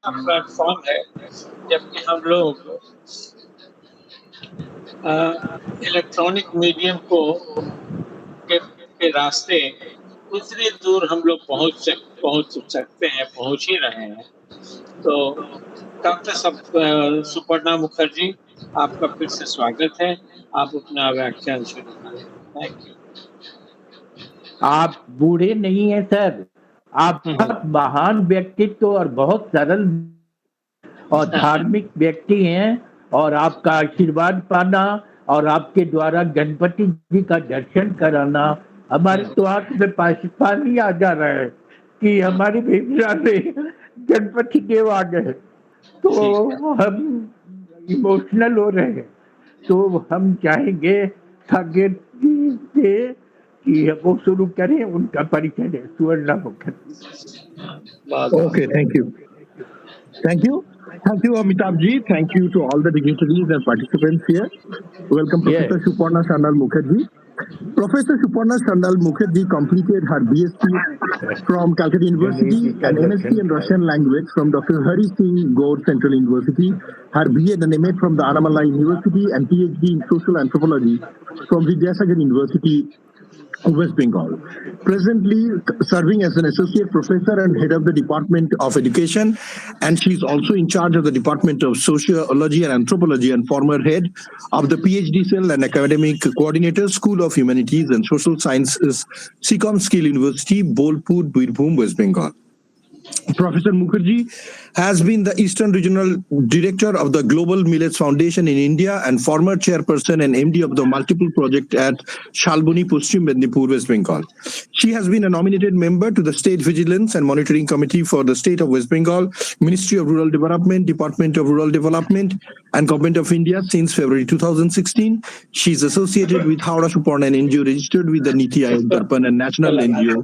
Platform है, जबकि हम लोग इलेक्ट्रॉनिक मीडियम के रास्ते उतनी दूर हम लोग पहुंच सकते हैं, पहुंच ही रहे हैं। तो डॉक्टर सुपर्णा मुखर्जी, आपका फिर से स्वागत है। आप अपना व्याख्यान शुरू करें। Thank you. आप बूढ़े नहीं हैं सर, आप बहुत महान व्यक्तित्व और बहुत सरल और धार्मिक व्यक्ति हैं, और आपका आशीर्वाद पाना और आपके द्वारा गणपति जी का दर्शन कराना, हमारे तो आंख में पानी आ जा रहा है कि हमारी बेटिया से गणपति देव आ गए, तो हम इमोशनल हो रहे हैं। तो हम चाहेंगे साकेत जी से कि वो शुरू करें, उनका परिचय दें। सुवर्णा Mukherjee. Okay, thank you. Thank you. Thank you, Amitabh ji. Thank you to all the dignitaries and participants here. Welcome, Professor Yes. Suparna Sandal Mukherjee. Professor Suparna Sandal Mukherjee completed her BSc from Calcutta University and MSc in Russian language from Dr. Hari Singh Gaur Central University, her BA and MA from the Annamalai University, and PhD in social anthropology from Vidyasagar University, West Bengal. Presently serving as an associate professor and head of the Department of Education, and she is also in charge of the Department of Sociology and Anthropology and former head of the PhD cell and academic coordinator, School of Humanities and Social Sciences, Sikkim Skill University, Bolpur, Birbhum, West Bengal. Professor Mukherjee has been the Eastern Regional Director of the Global Millets Foundation in India and former chairperson and MD of the multiple project at Shalboni, Paschim Mednipur, West Bengal. She has been a nominated member to the State Vigilance and Monitoring Committee for the State of West Bengal, Ministry of Rural Development, Department of Rural Development, and Government of India since February 2016. She is associated with Howrah Suparna, an NGO registered with the Niti Aayog Darpan and National NGO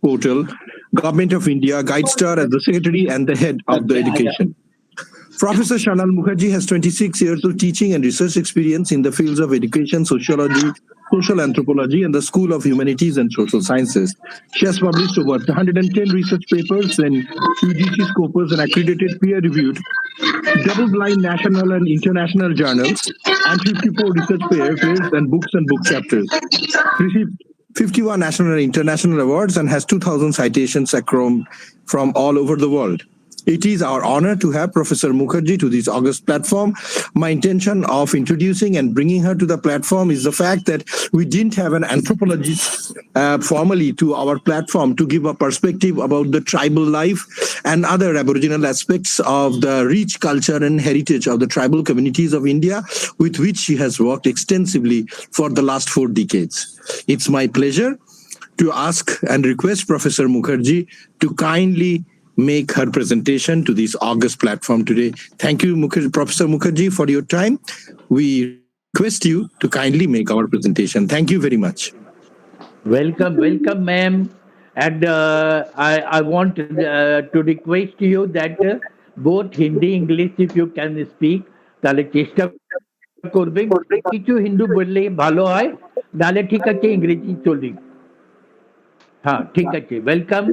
Portal, Government of India, GuideStar as the secretary and the head of the education. Professor Shanal Mukherjee has 26 years of teaching and research experience in the fields of education, sociology, social anthropology, and the School of Humanities and Social Sciences. She has published over 110 research papers in UGC Scopus and accredited peer-reviewed double-blind national and international journals, and 54 research papers and book chapters. Received 51 national and international awards and has 2,000 citations from all over the world. It is our honor to have Professor Mukherjee to this August platform. My intention of introducing and bringing her to the platform is the fact that we didn't have an anthropologist formally to our platform to give a perspective about the tribal life and other Aboriginal aspects of the rich culture and heritage of the tribal communities of India, with which she has worked extensively for the last 4 decades. It's my pleasure to ask and request Professor Mukherjee to kindly make her presentation to this August platform today. Thank you, Professor Mukherjee, for your time. We request you to kindly make our presentation. Thank you very much. Welcome, ma'am. And I want to request you that both Hindi, English, if you can speak, তাহলে চেষ্টা করবেন। কিছু হিন্দু বললে ভালো হয়, নাহলে ঠিক আছে ইংরেজি চলি। हाँ ठीक है, वेलकम।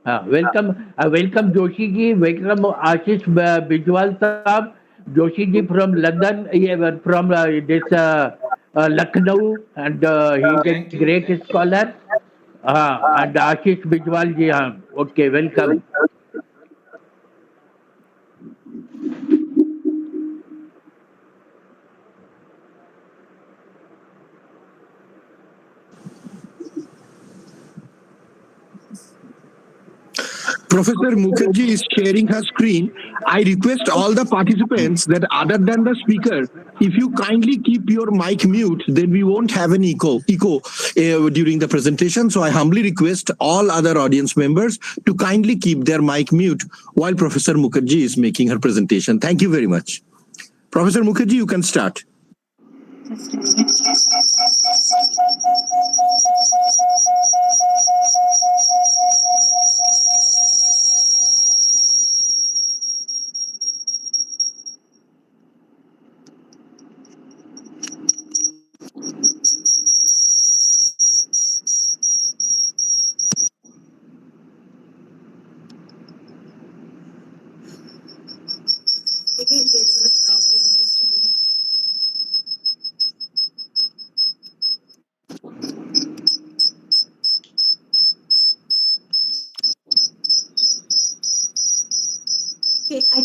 हाँ welcome, welcome Joshi ji, welcome Ashish Bijwal साहब, Joshi ji from London, from this Lucknow, and he is a great scholar. हाँ, एंड आशीष बिजवाल जी, हाँ okay, welcome. Professor Mukherjee is sharing her screen. I request all the participants that other than the speaker, if you kindly keep your mic mute, then we won't have an echo during the presentation. So I humbly request all other audience members to kindly keep their mic mute while Professor Mukherjee is making her presentation. Thank you very much. Professor Mukherjee, you can start.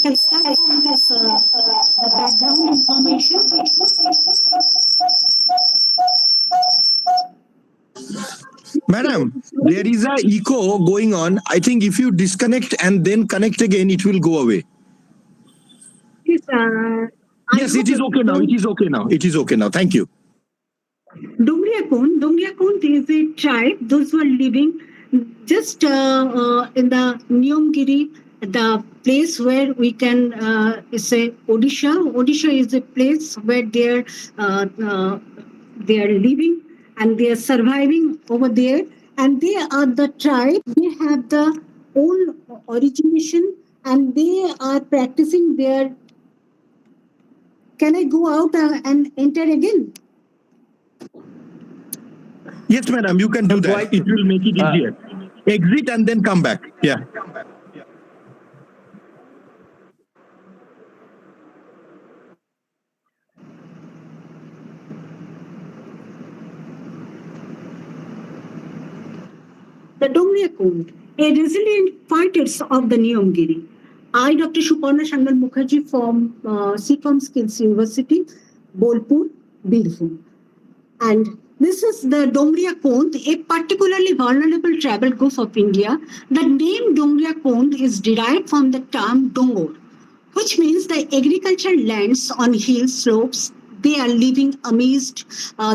can start on this the background information. Madam, there is a echo going on. I think if you disconnect and then connect again, it will go away. Yes, Yes, it is okay now. It is okay now. It is okay now. Thank you. Dongria Kond is a tribe. Those who are living just in the Nyomgiri, the place where we can say Odisha. Odisha is a place where they are living and they are surviving over there. And they are the tribe. They have the own origination and they are practicing their. Can I go out and enter again? Yes, madam, you can do that. It will make it easier. Exit and then come back. Yeah. The Dongria Kond, a resilient fighters of the Nyomgiri. I, Dr. Suparna Sandal Mukherjee from CFOM Skills University, Bolpur, Birbhum. And this is the Dongria Kond, a particularly vulnerable tribal group of India. The name Dongria Kond is derived from the term Dongor, which means the agricultural lands on hill slopes. They are living amidst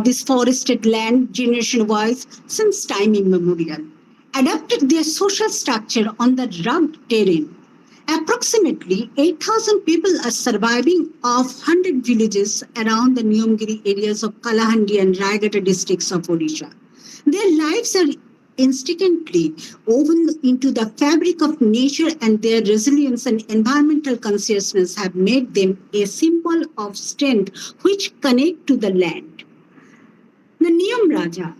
this forested land generation-wise since time immemorial. Adapted their social structure on the rugged terrain. Approximately 8,000 people are surviving of 100 villages around the Nyomgiri areas of Kalahandi and Rayagada districts of Odisha. Their lives are instinctively woven into the fabric of nature, and their resilience and environmental consciousness have made them a symbol of strength which connect to the land. The Niyam Raja,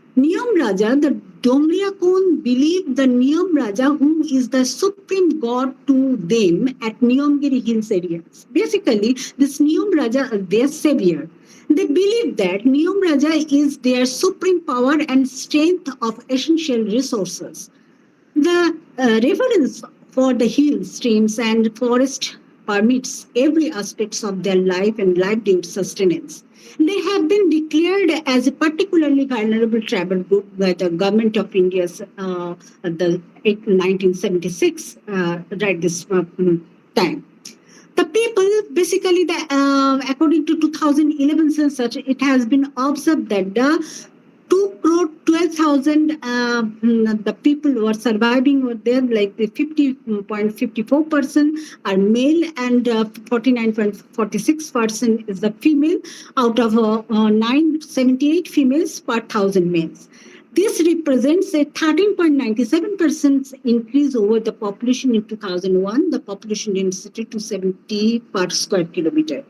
the Dongria Kond believe the Niyam Raja, who is the supreme god to them at Nyomgiri Hills areas. Basically, this Niyam Raja is their savior. They believe that Niyam Raja is their supreme power and strength of essential resources. The reverence for the hills, streams, and forest permits every aspect of their life and livelihood sustenance. They have been declared as a particularly vulnerable tribal group by the government of India the 1976, right this time. The people, basically, according to 2011 census, it has been observed that the 2 crore 12,000 the people who are surviving were there, like the 50.54% are male and 49.46% is the female out of 978 females per 1,000 males. This represents a 13.97% increase over the population in 2001, the population density to 70 per square kilometer.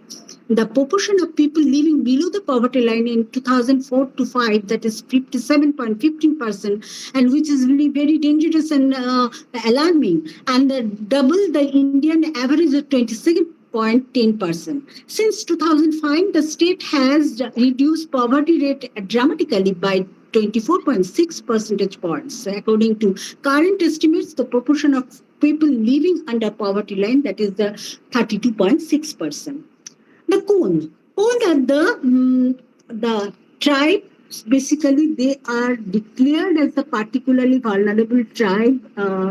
The proportion of people living below the poverty line in 2004 to 5, that is 57.15%, and which is really very dangerous and alarming, and double the Indian average of 26.10%. Since 2005, the state has reduced poverty rate dramatically by 24.6 percentage points. According to current estimates, the proportion of people living under poverty line, that is the 32.6%. The Kond are the tribe. Basically, they are declared as a particularly vulnerable tribe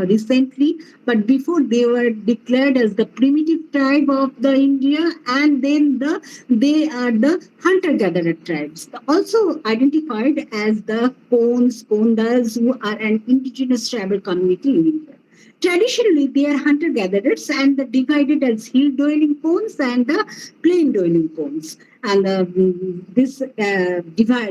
recently, but before they were declared as the primitive tribe of the India, and then they are the hunter-gatherer tribes, also identified as the Kondas, who are an indigenous tribal community in India. Traditionally, they are hunter-gatherers and divided as hill-dwelling Konds and the plain-dwelling Konds. And this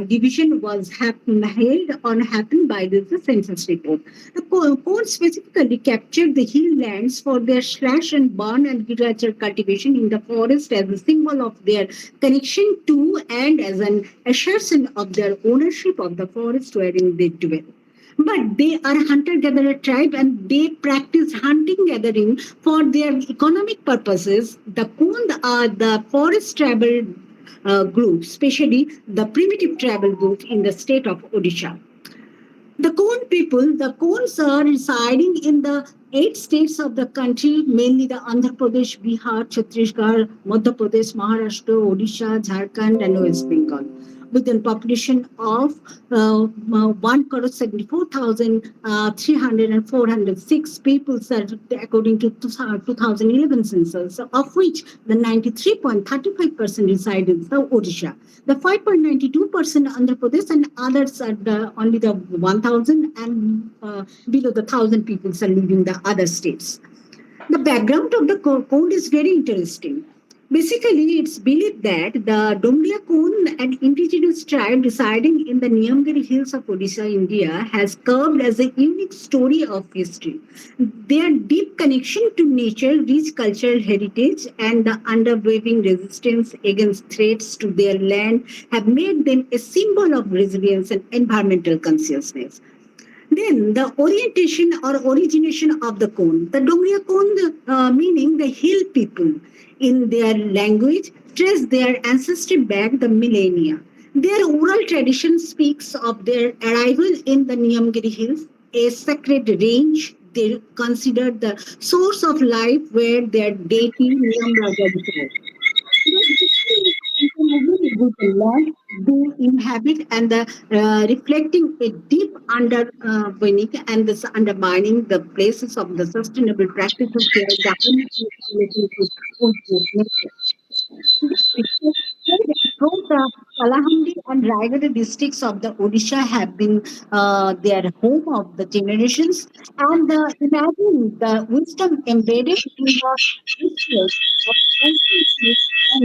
division was happened by the census report. The Konds specifically captured the hill lands for their slash and burn and agricultural cultivation in the forest as a symbol of their connection to and as an assertion of their ownership of the forest wherein they dwell. But they are hunter-gatherer tribe and they practice hunting-gathering for their economic purposes. The Kond are the forest tribal group, especially the primitive tribal group in the state of Odisha. The Kond people, the Konds are residing in the 8 states of the country, mainly the Andhra Pradesh, Bihar, Chhattisgarh, Madhya Pradesh, Maharashtra, Odisha, Jharkhand, and West Bengal, with a population of 1,74,306 people, according to 2011 census, of which the 93.35% reside in the Odisha. The 5.92% Andhra Pradesh, and others are only the 1,000 and below the 1,000 people are living the other states. The background of the code is very interesting. Basically, it's believed that the Dongria Kond, an indigenous tribe residing in the Niyamgiri hills of Odisha, India, has carved as a unique story of history. Their deep connection to nature, rich cultural heritage, and the unwavering resistance against threats to their land have made them a symbol of resilience and environmental consciousness. Then the orientation or origination of the Kond. The Dongria Kond, meaning the hill people in their language, trace their ancestry back the millennia. Their oral tradition speaks of their arrival in the Niyamgiri Hills, a sacred range they considered the source of life where their deity Niyam Raja resides. With the land they inhabit and the reflecting a deep undermining and this undermining the places of the sustainable practices their government related to nature. Both the Kalahandi and Raigada districts of the Odisha have been their home of the generations, and imagine the wisdom embedded in the rituals of ancient Greeks and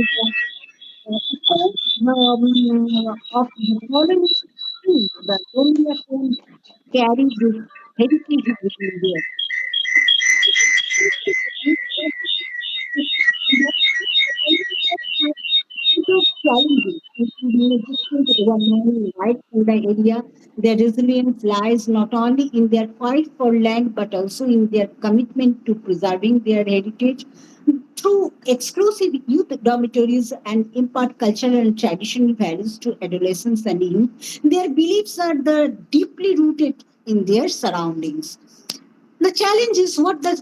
of the following things, the India can carry this heritage within there. Challenges, including difficult overwhelming life in the area, their resilience lies not only in their fight for land but also in their commitment to preserving their heritage through exclusive youth dormitories and impart cultural and traditional values to adolescents and youth. Their beliefs are deeply rooted in their surroundings. The challenge is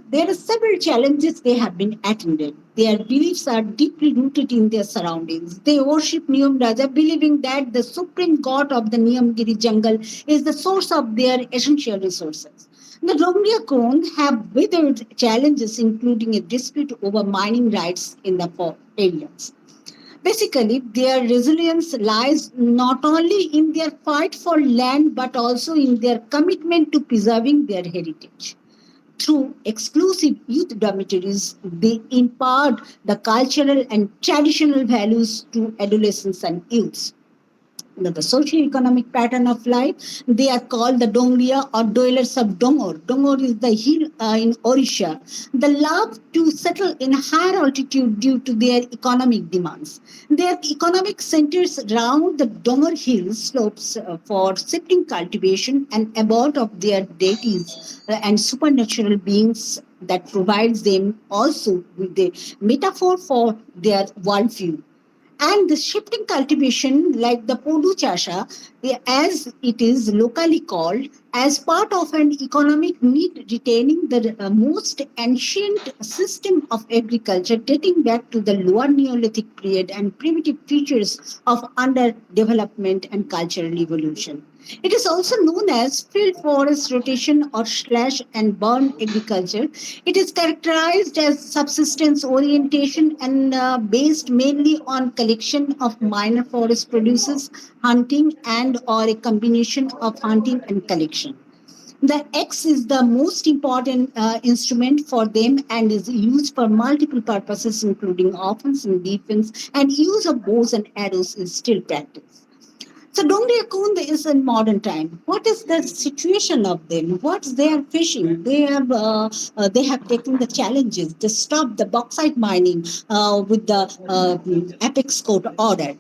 there are several challenges they have been attended. Their beliefs are deeply rooted in their surroundings. They worship Niyam Raja, believing that the supreme god of the Niyamgiri jungle is the source of their essential resources. The Dongria Kond have withered challenges, including a dispute over mining rights in the areas. Basically, their resilience lies not only in their fight for land but also in their commitment to preserving their heritage. Through exclusive youth dormitories, they impart the cultural and traditional values to adolescents and youths. The socio-economic pattern of life, they are called the Dongria or dwellers of Dongor. Dongor is the hill in Odisha. The love to settle in higher altitude due to their economic demands. Their economic centers around the Dongor hill slopes for shifting cultivation and abode of their deities and supernatural beings that provides them also with the metaphor for their worldview. And the shifting cultivation, like the Podu Chasha, as it is locally called, as part of an economic need retaining the most ancient system of agriculture dating back to the lower Neolithic period and primitive features of underdevelopment and cultural evolution. It is also known as field forest rotation or slash and burn agriculture. It is characterized as subsistence orientation and based mainly on collection of minor forest produces, hunting and or a combination of hunting and collection. The X is the most important instrument for them and is used for multiple purposes, including offense and defense, and use of bows and arrows is still practiced. So Dongria Kund is in modern time. What is the situation of them? What they are fishing? They have taken the challenges. They stopped the bauxite mining with the apex court order.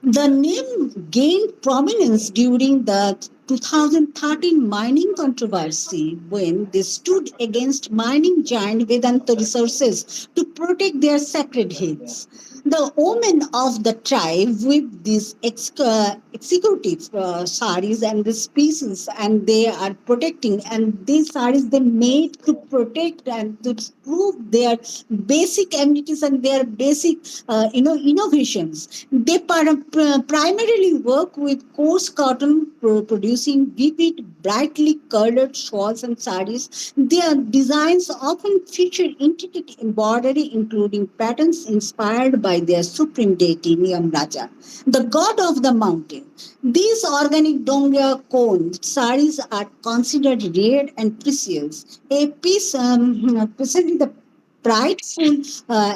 The name gained prominence during the 2013 mining controversy when they stood against mining giant Vedanta Resources to protect their sacred hills. The women of the tribe with these executive saris and the species, and they are protecting, and these saris they made to protect and to prove their basic amenities and their basic innovations. They primarily work with coarse cotton, producing vivid, brightly colored shawls and saris. Their designs often feature intricate embroidery, including patterns inspired by their supreme deity, Niyam Raja, the god of the mountain. These organic Dongya cone saris are considered rare and precious. A piece presently the prideful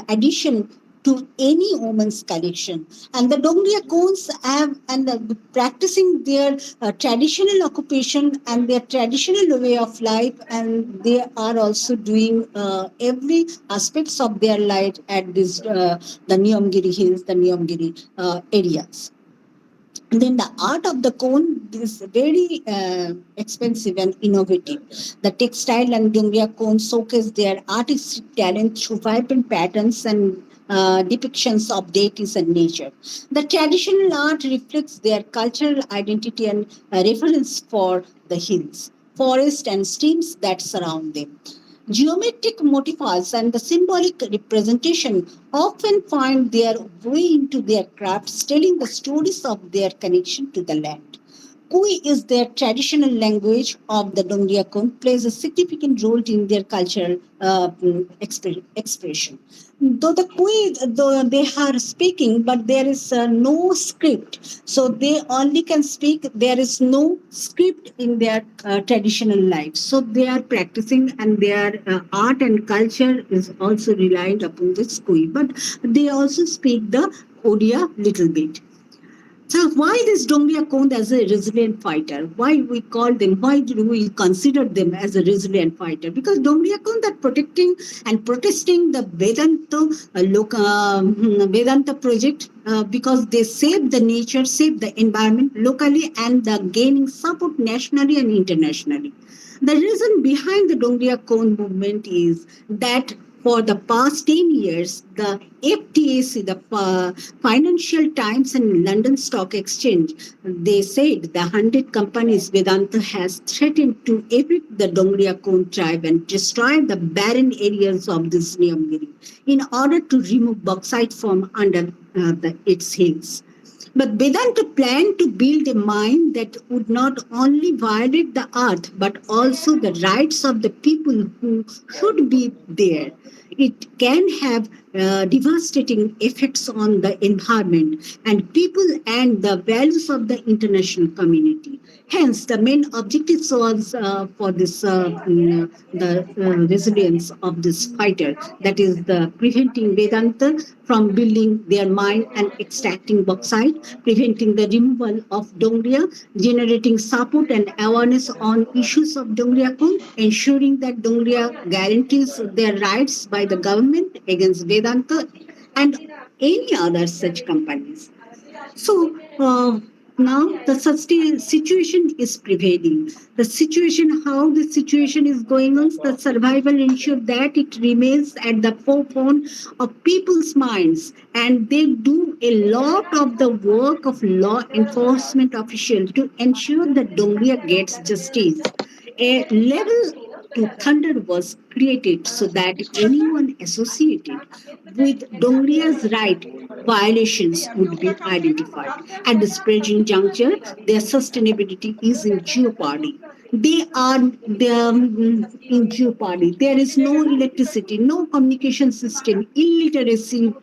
addition to any woman's collection. And the Dongria cones have and practicing their traditional occupation and their traditional way of life, and they are also doing every aspects of their life at this the Niyamgiri hills, the Niyamgiri areas. And then the art of the cone is very expensive and innovative. The textile and Dungria cone showcase their artistic talent through vibrant patterns and depictions of deities and nature. The traditional art reflects their cultural identity and reference for the hills, forests, and streams that surround them. Geometric motifs and the symbolic representation often find their way into their crafts, telling the stories of their connection to the land. Kui is their traditional language of the Dongriakon, plays a significant role in their cultural expression. Though the Kui, though they are speaking, but there is no script, so they only can speak. There is no script in their traditional life, so they are practicing, and their art and culture is also reliant upon this Kui. But they also speak the Odia little bit. So why this Dongria Kond as a resilient fighter? Why we call them? Why do we consider them as a resilient fighter? Because Dongria Kond are protecting and protesting the Vedanta project because they save the nature, save the environment locally, and the gaining support nationally and internationally. The reason behind the Dongria Kond movement is that for the past 10 years, the FTSE, the Financial Times and London Stock Exchange, they said the 100 companies Vedanta has threatened to evict the Dongria Kond tribe and destroy the barren areas of this Niyamgiri in order to remove bauxite from under its hills. But Vedanta planned to build a mine that would not only violate the earth but also the rights of the people who should be there. It can have devastating effects on the environment and people and the values of the international community. Hence, the main objective was for this the resilience of this fighter, that is the preventing Vedanta from building their mine and extracting bauxite, preventing the removal of Dongria, generating support and awareness on issues of Dongria Kund, ensuring that Dongria guarantees their rights by the government against Vedanta and any other such companies. So now the situation is prevailing. The situation, how the situation is going on, the survival ensure that it remains at the forefront of people's minds, and they do a lot of the work of law enforcement officials to ensure that Dongria gets justice. A level to thunder was created so that anyone associated with Dongria's right violations would be identified. At this present juncture, their sustainability is in jeopardy. They are in jeopardy. There is no electricity, no communication system, illiteracy.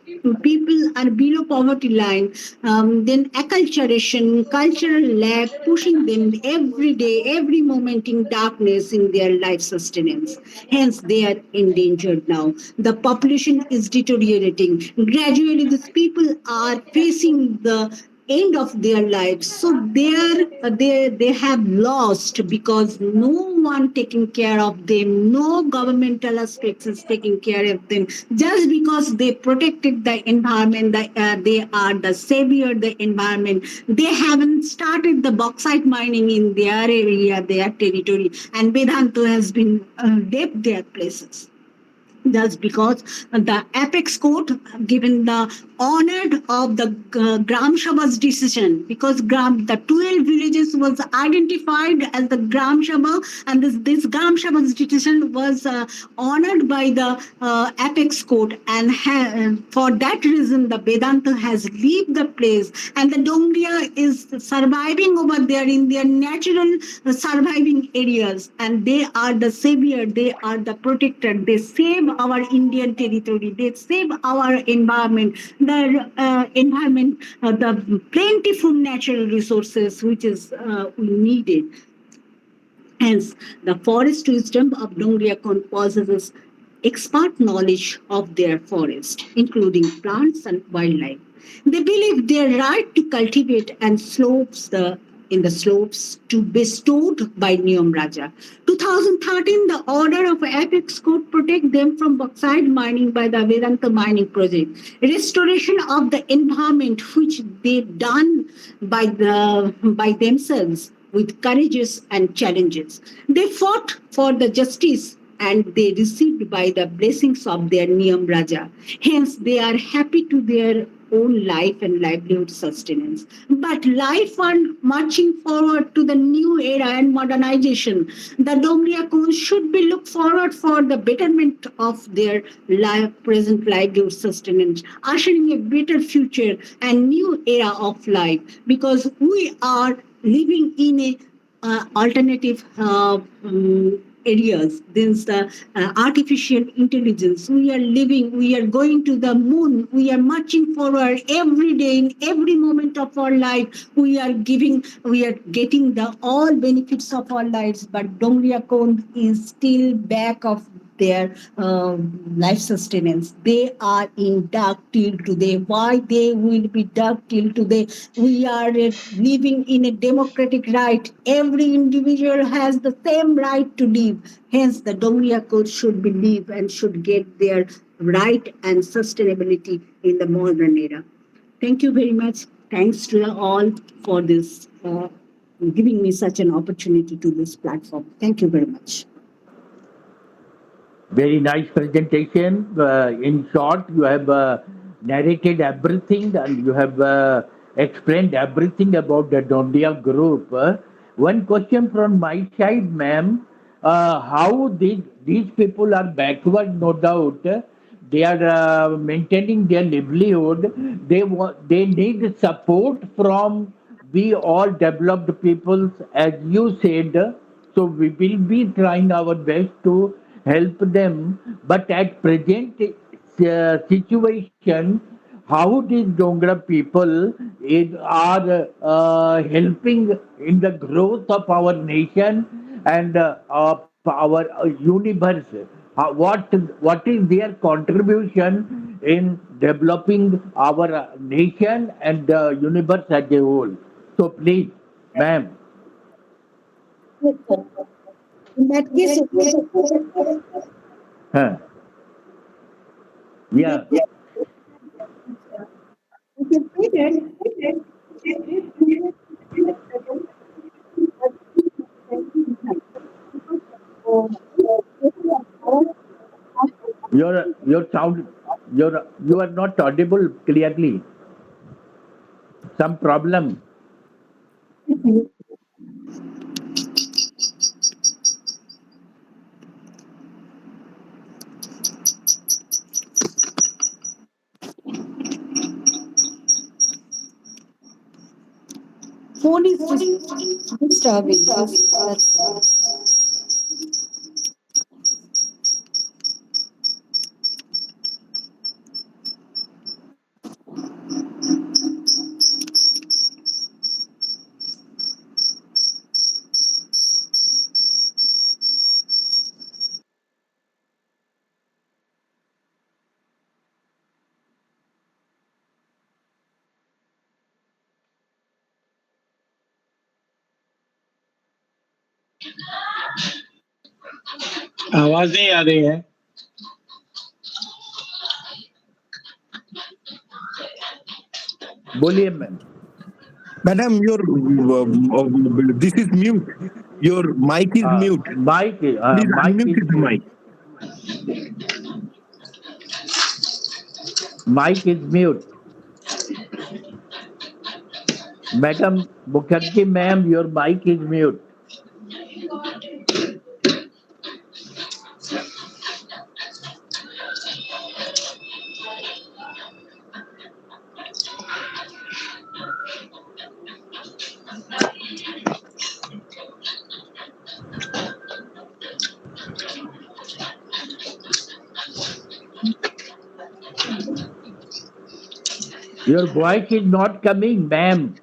People are below poverty line. Then acculturation, cultural lack, pushing them every day, every moment in darkness in their life sustenance. Hence, they are endangered now. The population is deteriorating. Gradually, these people are facing the end of their lives, so they have lost because no one taking care of them, no governmental aspects is taking care of them, just because they protected the environment, they are the savior the environment. They haven't started the bauxite mining in their area, their territory, and Vedanta has been left their places. That's because the apex court given the honored of the Gram Sabha's decision, because the 12 villages was identified as the Gram Sabha, and this Gram Sabha's decision was honored by the apex court, and for that reason the Vedanta has left the place, and the Dongria is surviving over there in their natural surviving areas, and they are the savior, they are the protector, they save our Indian territory, they save our environment, the plentiful natural resources which is we needed. Hence, the forest wisdom of Dongriakon possesses expert knowledge of their forest, including plants and wildlife. They believe their right to cultivate and in the slopes to bestowed by Niyam Raja. 2013, the order of apex court protect them from bauxite mining by the Vedanta mining project. Restoration of the environment which they done by themselves with courageous and challenges. They fought for the justice and they received by the blessings of their Niyam Raja. Hence, they are happy to their own life and livelihood sustenance. But life and marching forward to the new era and modernization, the Dongriakons should be looked forward for the betterment of their present livelihood sustenance, ushering a better future and new era of life, because we are living in a alternative areas. There's the artificial intelligence. We are living, we are going to the moon, we are marching forward every day, in every moment of our life. We are getting the all benefits of our lives, but Dongriakon is still back of their life sustenance. They are in dark till today. Why they will be dark till today? We are living in a democratic right. Every individual has the same right to live. Hence, the Dongria Code should believe and should get their right and sustainability in the modern era. Thank you very much. Thanks to all for this, giving me such an opportunity to this platform. Thank you very much. Very nice presentation. In short, you have narrated everything and you have explained everything about the Dondia group. One question from my side, ma'am. How these people are backward, no doubt. They are maintaining their livelihood. They need support from we all developed peoples, as you said. So we will be trying our best to help them. But at present situation, how these Dongra people are helping in the growth of our nation and of our universe? What is their contribution in developing our nation and the universe as a whole? So please, ma'am. In that case, Huh. Yeah. we can say that Your sound you are not audible clearly. Some problem. phone is disturbing. आवाज नहीं आ रही है. बोलिए ma'am. Madam, this is mute. Your mic is mute. Mic, Please mic unmute the mic. Mic is mute. Madam Mukherjee, ma'am, your mic is mute. Your voice is not coming, ma'am.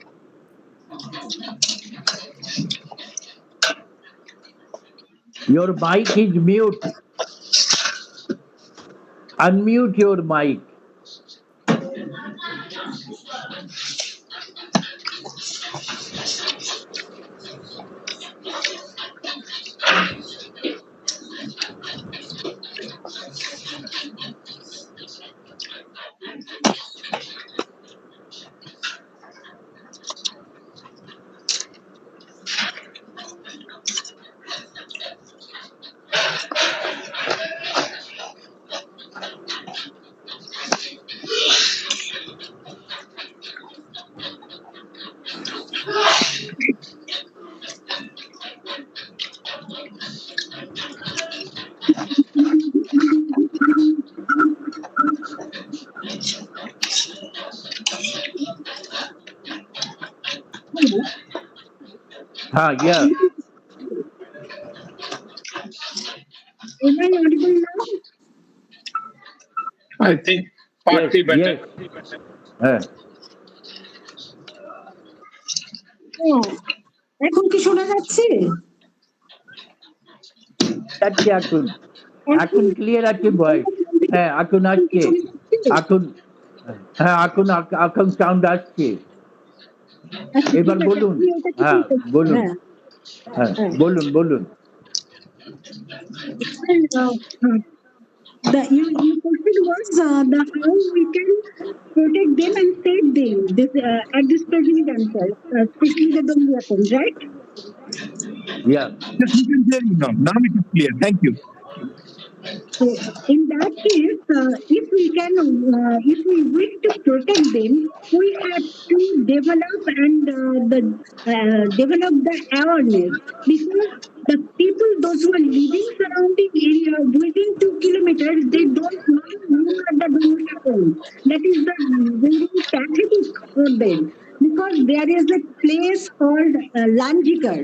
Your mic is mute. Unmute your mic. Yeah. Am I audible now? I think partly better. Yes. হ্যাঁ, হ্যাঁ। এখন কি শোনা যাচ্ছে? যাচ্ছে এখন। এখন clear আছে ভয়েস। হ্যাঁ, এখন আসছে। এখন হ্যাঁ, এখন সাউন্ড আসছে। এবার বলুন। হ্যাঁ, বলুন। হ্যাঁ, হ্যাঁ, হ্যাঁ। বলুন। Your question was the how we can protect them and save them this at this present juncture, especially the Dongriapon, right? Yeah. Yes, we can hear you now. Now it is clear. Thank you. So in that case, if we wish to protect them, we have to develop the awareness, because the people, those who are living surrounding area within 2 kilometers, they don't know who are the Dongriapon. That is the very pathetic for them, because there is a place called Lanjigar.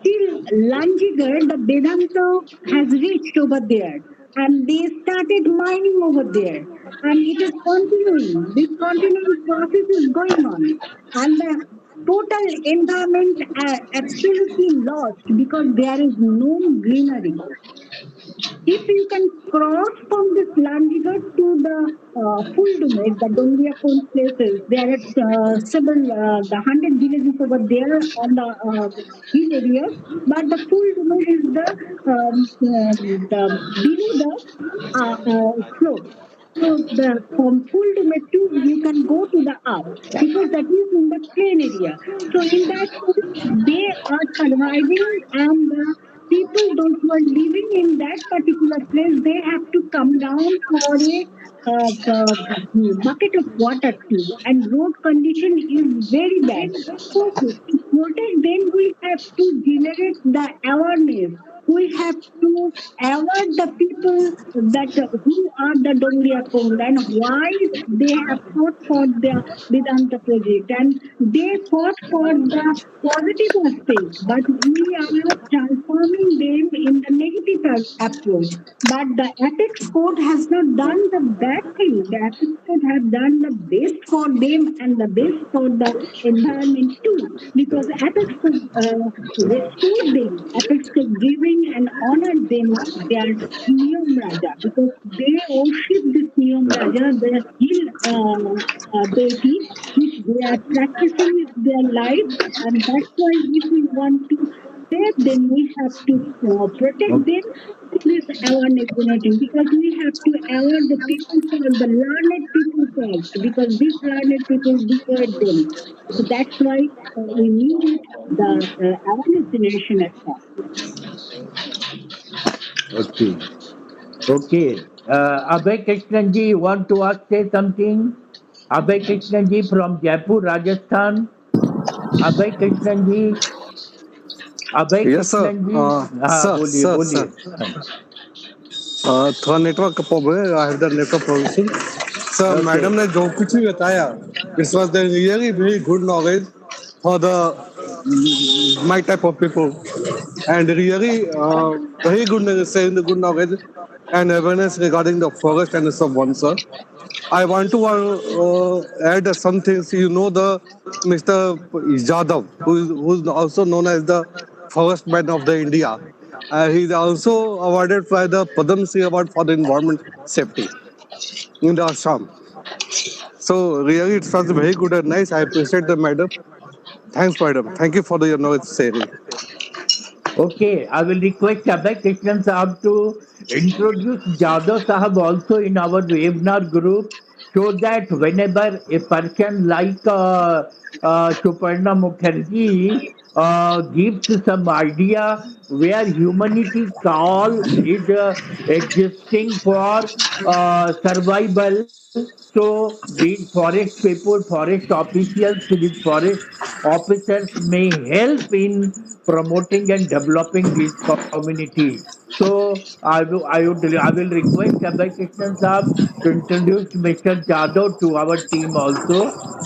Till Lanjigar, the Vedanta has reached over there, and they started mining over there, and it is continuing. This continuing process is going on, and the total environment absolutely lost because there is no greenery. If you can cross from this Landigarh to the Fuldumet, the Dongriapon places, there are several, the 100 villages over there on the hill areas, but the Fuldumet is the below the slope. So from Fuldumet to, you can go to the up, because that is in the plain area. So in that case, they are surviving, and people, those who are living in that particular place, they have to come down for a bucket of water too, and road condition is very bad. So to protect them, we have to generate the awareness. We have to aware the people that who are the Dongriapon and why they have fought for the Vedanta project, and they fought for the positive aspect, but we are transforming them in the negative approach. But the ethics code has not done the bad thing. The ethics code has done the best for them and the best for the environment too, because ethics could restore them. Ethics could giving and honor them their Niyam Raja, because they worship this Niyam Raja, their hill deity, which they are practicing their life, and that's why if we want to save them, we have to protect them through this awareness generating, because we have to aware the people first, the learned people first, because these learned people destroyed them. So that's why we need the awareness generation as well. Okay. Abhay Krishnanji, you want to say something? Abhay Krishnanji from Jaipur, Rajasthan. Abhay Krishnan ji, Abhay Yes, sir. Krishnan जी, हाँ Sir, बोलिए sir, बोलिए। sir. थोड़ा network का problem है. I have the network problem. Sir okay, madam ने जो कुछ भी बताया, it was the really very good knowledge for the my type of people, and really very good saying the good knowledge and awareness regarding the forest and so on, sir. I want to add some things. You know the Mr. Jadhav, who's also known as the forest man of the India. He's also awarded by the Padam Shri Award for the environment safety in the Assam. So really, it was very good and nice. I appreciate the madam. Thanks, madam. Thank you for the knowledge sharing. okay. I will request Abhay Krishnan Sahab to introduce Jadhav Sahab also in our webinar group, so that whenever a person like Suparna Mukherjee gives some idea where humanity call is existing for survival. So these forest people, forest officials, these forest officers may help in promoting and developing these communities. So I will request Abhay Krishnan Saab to introduce Mr. Jadhav to our team also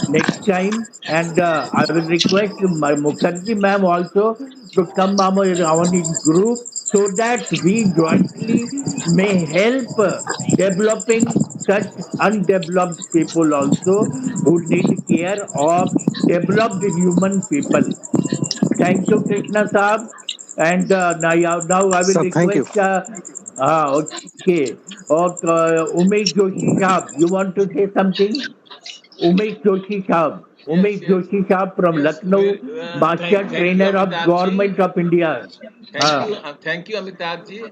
next time, and I will request Mukherjee ma'am also to come our group, so that we jointly may help developing such undeveloped people also, who need care of developed human people. Thank you, Krishna Saab. And now I will Sir, thank you. request, okay, Umesh Joshi Saab, you want to say something? Umesh Joshi Saab. Yes, Umesh yes, Joshi Saab from yes. Lucknow, Master Thank you, Trainer of Amitabh ji. Government of India. Uh, Thank you, Amitabh ji.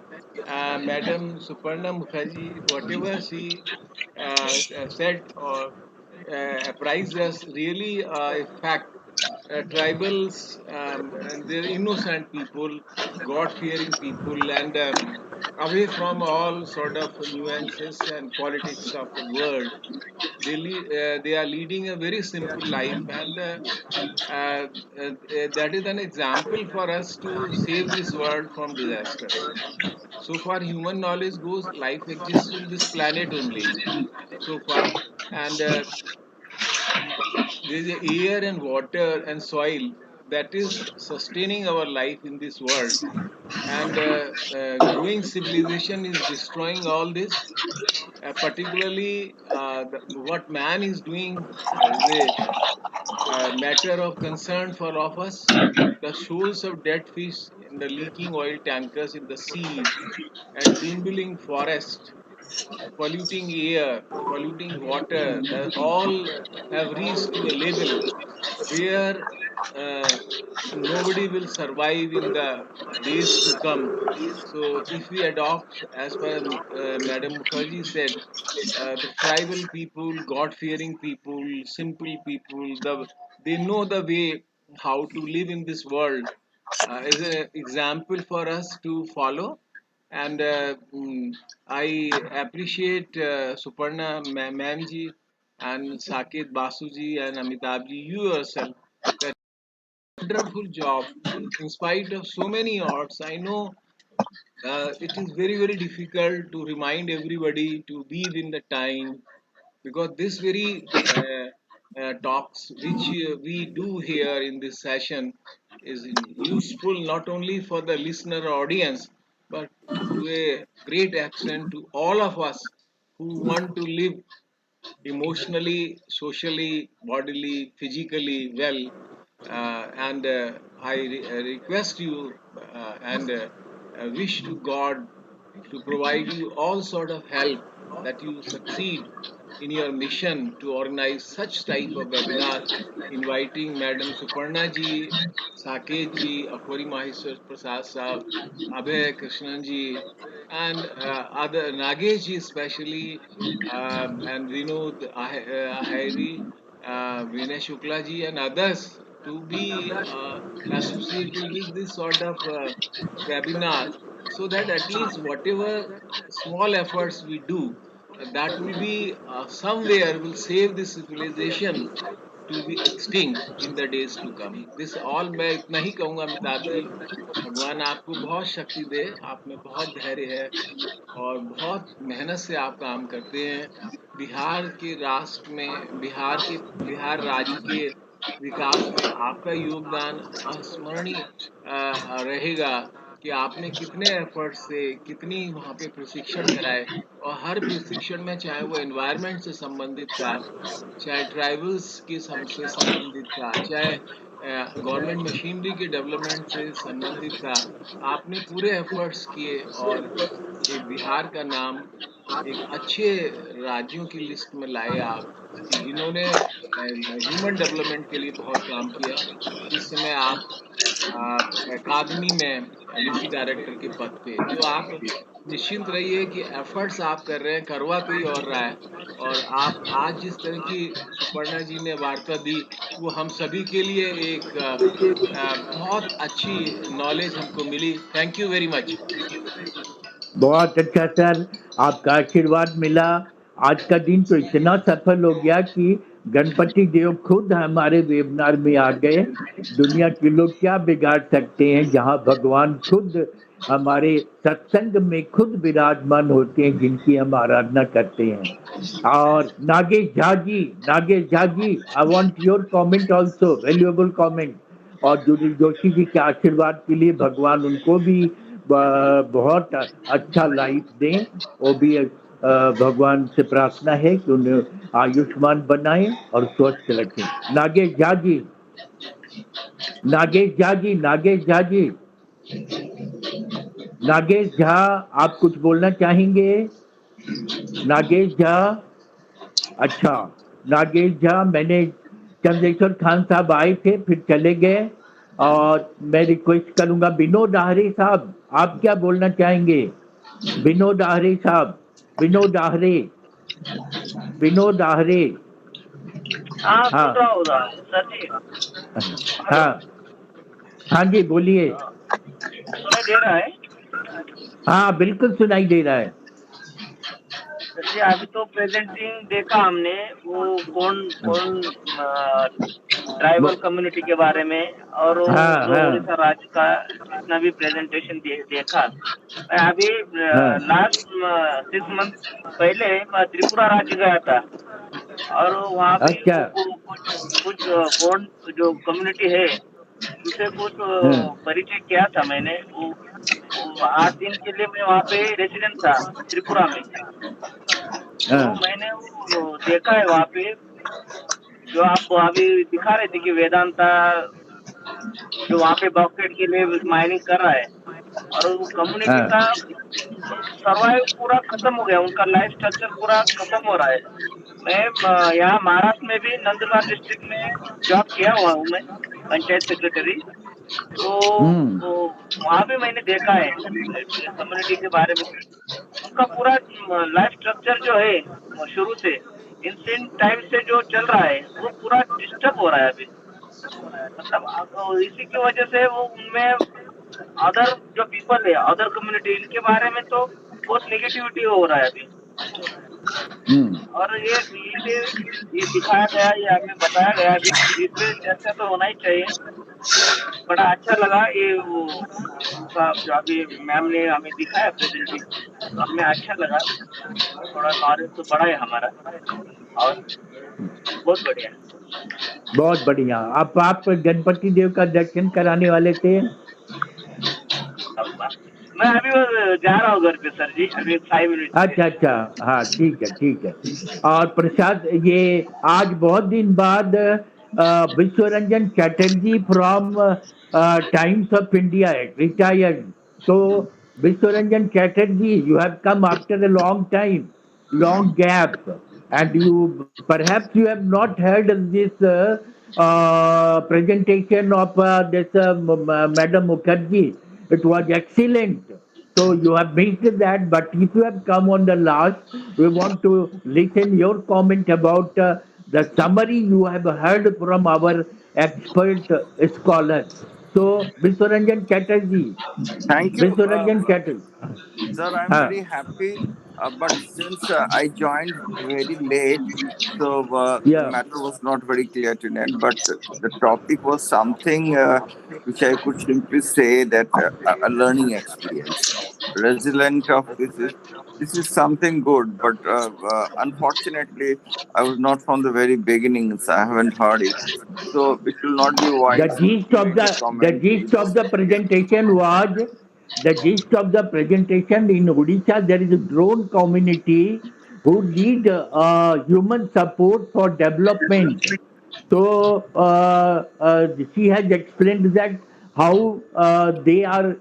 Madam Suparna Mukherjee, whatever she said or apprised us, really a fact. Tribals and they're innocent people, God-fearing people, and away from all sort of nuances and politics of the world. They are leading a very simple life, and uh, that is an example for us to save this world from disasters. So far, human knowledge goes, life exists in this planet only. So far, and there is air and water and soil that is sustaining our life in this world. And growing civilization is destroying all this. Particularly, what man is doing is a matter of concern for all of us. The shoals of dead fish in the leaking oil tankers in the seas and dwindling forest, polluting air, polluting water, all have reached to a level where uh, nobody will survive in the days to come. So, if we adopt, as per Madam Mukherjee said, the tribal people, God-fearing people, simple people, they know the way how to live in this world. Is an example for us to follow, and I appreciate Suparna Ma'am ji and Saket Basuji and Amitabh ji, you yourself, that wonderful job. In spite of so many odds, I know it is very, very difficult to remind everybody to be within the time, because this very talks which we do here in this session is useful not only for the listener audience, but to a great extent to all of us who want to live emotionally, socially, bodily, physically well. And I request you and wish to God to provide you all sort of help that you succeed in your mission to organize such type of webinar, inviting Madam Suparna ji, Saket ji, Akhwari Maheshwar Prasad Saab, Abhay Krishnan ji, and other Nagesh ji especially, and Vinod Ahiri, Vinay Shukla ji, and others to be associated with this sort of webinar, so that at least whatever small efforts we do, that will be somewhere will save this civilization to be extinct in the days to come. This all मैं इतना ही कहूँगा अमिताभ जी, भगवान आपको बहुत शक्ति दे, आप में बहुत धैर्य है और बहुत मेहनत से आप काम करते हैं। बिहार के राष्ट्र में, बिहार राज्य के विकास में आपका योगदान अस्मरणीय रहेगा कि आपने कितने एफर्ट से कितनी वहाँ पे प्रशिक्षण कराए और हर प्रशिक्षण में चाहे वो एनवायरनमेंट से संबंधित था, चाहे ट्राइबल्स की से संबंधित था, चाहे गवर्नमेंट मशीनरी के डेवलपमेंट से संबंधित था, आपने पूरे एफर्ट्स किए और ये बिहार का नाम एक अच्छे राज्यों की लिस्ट में लाए आप कि जिन्होंने ह्यूमन डेवलपमेंट के लिए बहुत काम किया। इस समय आप अकादमी में एडिशनल डायरेक्टर के पद पे, तो आप निश्चिंत रहिए कि एफर्ट्स आप कर रहे हैं, करवा कोई और रहा है और आप आज जिस तरह की सुपर्णा जी ने वार्ता दी वो हम सभी के लिए एक बहुत अच्छी नॉलेज हमको मिली। Thank you very much. बहुत अच्छा सर, आपका आशीर्वाद मिला। आज का दिन तो इतना सफल हो गया कि गणपति देव खुद हमारे वेबिनार में आ गए। दुनिया के लोग क्या बिगाड़ सकते हैं जहां भगवान खुद हमारे सत्संग में खुद विराजमान होते हैं, जिनकी हम आराधना करते हैं। और Nagesh Jha ji, I want your comment also, valuable comment. और जोशी जी के आशीर्वाद के लिए भगवान उनको भी बहुत अच्छा लाइफ दें। वो भी भगवान से प्रार्थना है कि उन्हें आयुष्मान बनाएं और स्वस्थ रखें। नागेश झा जी, नागेश झा, आप कुछ बोलना चाहेंगे? नागेश झा, अच्छा नागेश झा, मैंने चंद्रेश्वर खान साहब आए थे फिर चले गए, और मैं रिक्वेस्ट करूंगा विनोद आहरे साहब, आप क्या बोलना चाहेंगे? विनोद आहरे साहब, विनोद आहरे। हाँ, हाँ सुन रहा हूँ सर जी। हाँ जी, बोलिए। सुनाई दे रहा है? हाँ बिल्कुल सुनाई दे रहा है। सर जी, अभी तो प्रेजेंटिंग देखा हमने, वो कौन ट्राइबल कम्युनिटी के बारे में, और वो जो उड़ीसा राज्य का जितना भी प्रेजेंटेशन देखा। मैं अभी लास्ट 6 मंथ पहले मैं त्रिपुरा राज्य गया था, और वहाँ भी अच्छा। कुछ कौन जो कम्युनिटी है उनसे कुछ परिचय किया था मैंने। वो 8 दिन के लिए मैं वहाँ पे रेसिडेंट था त्रिपुरा में। तो मैंने वो देखा है वहाँ पे, जो आपको अभी दिखा रहे थे कि वेदांता जो वहाँ पे बॉक्साइट के लिए माइनिंग कर रहा है, और वो कम्युनिटी का सर्वाइव पूरा खत्म हो गया, उनका लाइफ स्ट्रक्चर पूरा खत्म हो रहा है। मैं यहाँ महाराष्ट्र में भी नंदुरबार डिस्ट्रिक्ट में जॉब किया हुआ हूँ मैं, पंचायत सेक्रेटरी। तो वहाँ भी मैंने देखा है कम्युनिटी के बारे में। उनका पूरा लाइफ स्ट्रक्चर जो है शुरू से इंसेंट टाइम से जो चल रहा है वो पूरा डिस्टर्ब हो रहा है अभी। मतलब इसी की वजह से वो उनमें अदर जो पीपल है, अदर कम्युनिटी, इनके बारे में तो बहुत नेगेटिविटी हो रहा है अभी। और ये दिखाया गया, ये हमें बताया गया अभी, इस पे चर्चा तो होना ही चाहिए। बड़ा अच्छा लगा ये वो जो अभी मैम ने हमें दिखाया प्रेजेंटेशन, तो हमें अच्छा लगा। थोड़ा नॉलेज तो बड़ा है हमारा, और बहुत बढ़िया। बहुत बढ़िया। आप गणपति देव का दर्शन कराने वाले थे? मैं अभी जा रहा हूँ घर पे सर जी, अभी 5 मिनट। अच्छा, हाँ ठीक है। और प्रसाद, ये आज बहुत दिन बाद Vishwaranjan Chatterjee from Times of India retired. तो Vishwaranjan Chatterjee, you have come after a long gap, and you perhaps you have not heard this presentation of this Madam Mukherjee. It was excellent. So you have missed that, but if you have come on the last, we want to listen your comment about the summary you have heard from our expert scholars. So, Vishwaranjan Chatterjee. Thank you. Vishwaranjan Chatterjee. Sir, I'm very happy But since I joined very late, so the Yeah. matter was not very clear to me. But the topic was something which I could simply say that a learning experience. Resilient of this is something good, but unfortunately, I was not from the very beginnings. I haven't heard it, so it will not be The wise gist to of make a the commentary. gist of the presentation was the gist of the presentation in Odisha. There is a drone community who need human support for development. So she has explained that how they are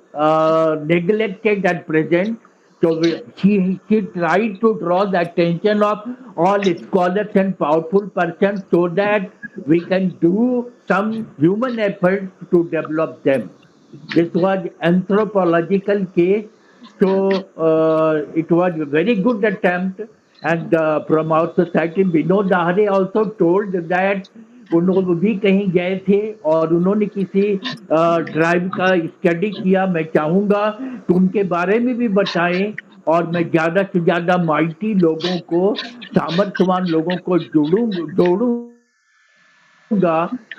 neglected at present. So she tried to draw the attention of all scholars and powerful persons so that we can do some human efforts to develop them. This was anthropological case, so it was a very good attempt. And from our society, Vinod Dahare also told that उन्होंने भी कहीं गए थे और उन्होंने किसी drive का study किया. मैं चाहूंगा कि उनके बारे में भी बताएं और मैं ज्यादा से ज्यादा माइटी लोगों को, सामर्थ्यवान लोगों को जोड़ूंगा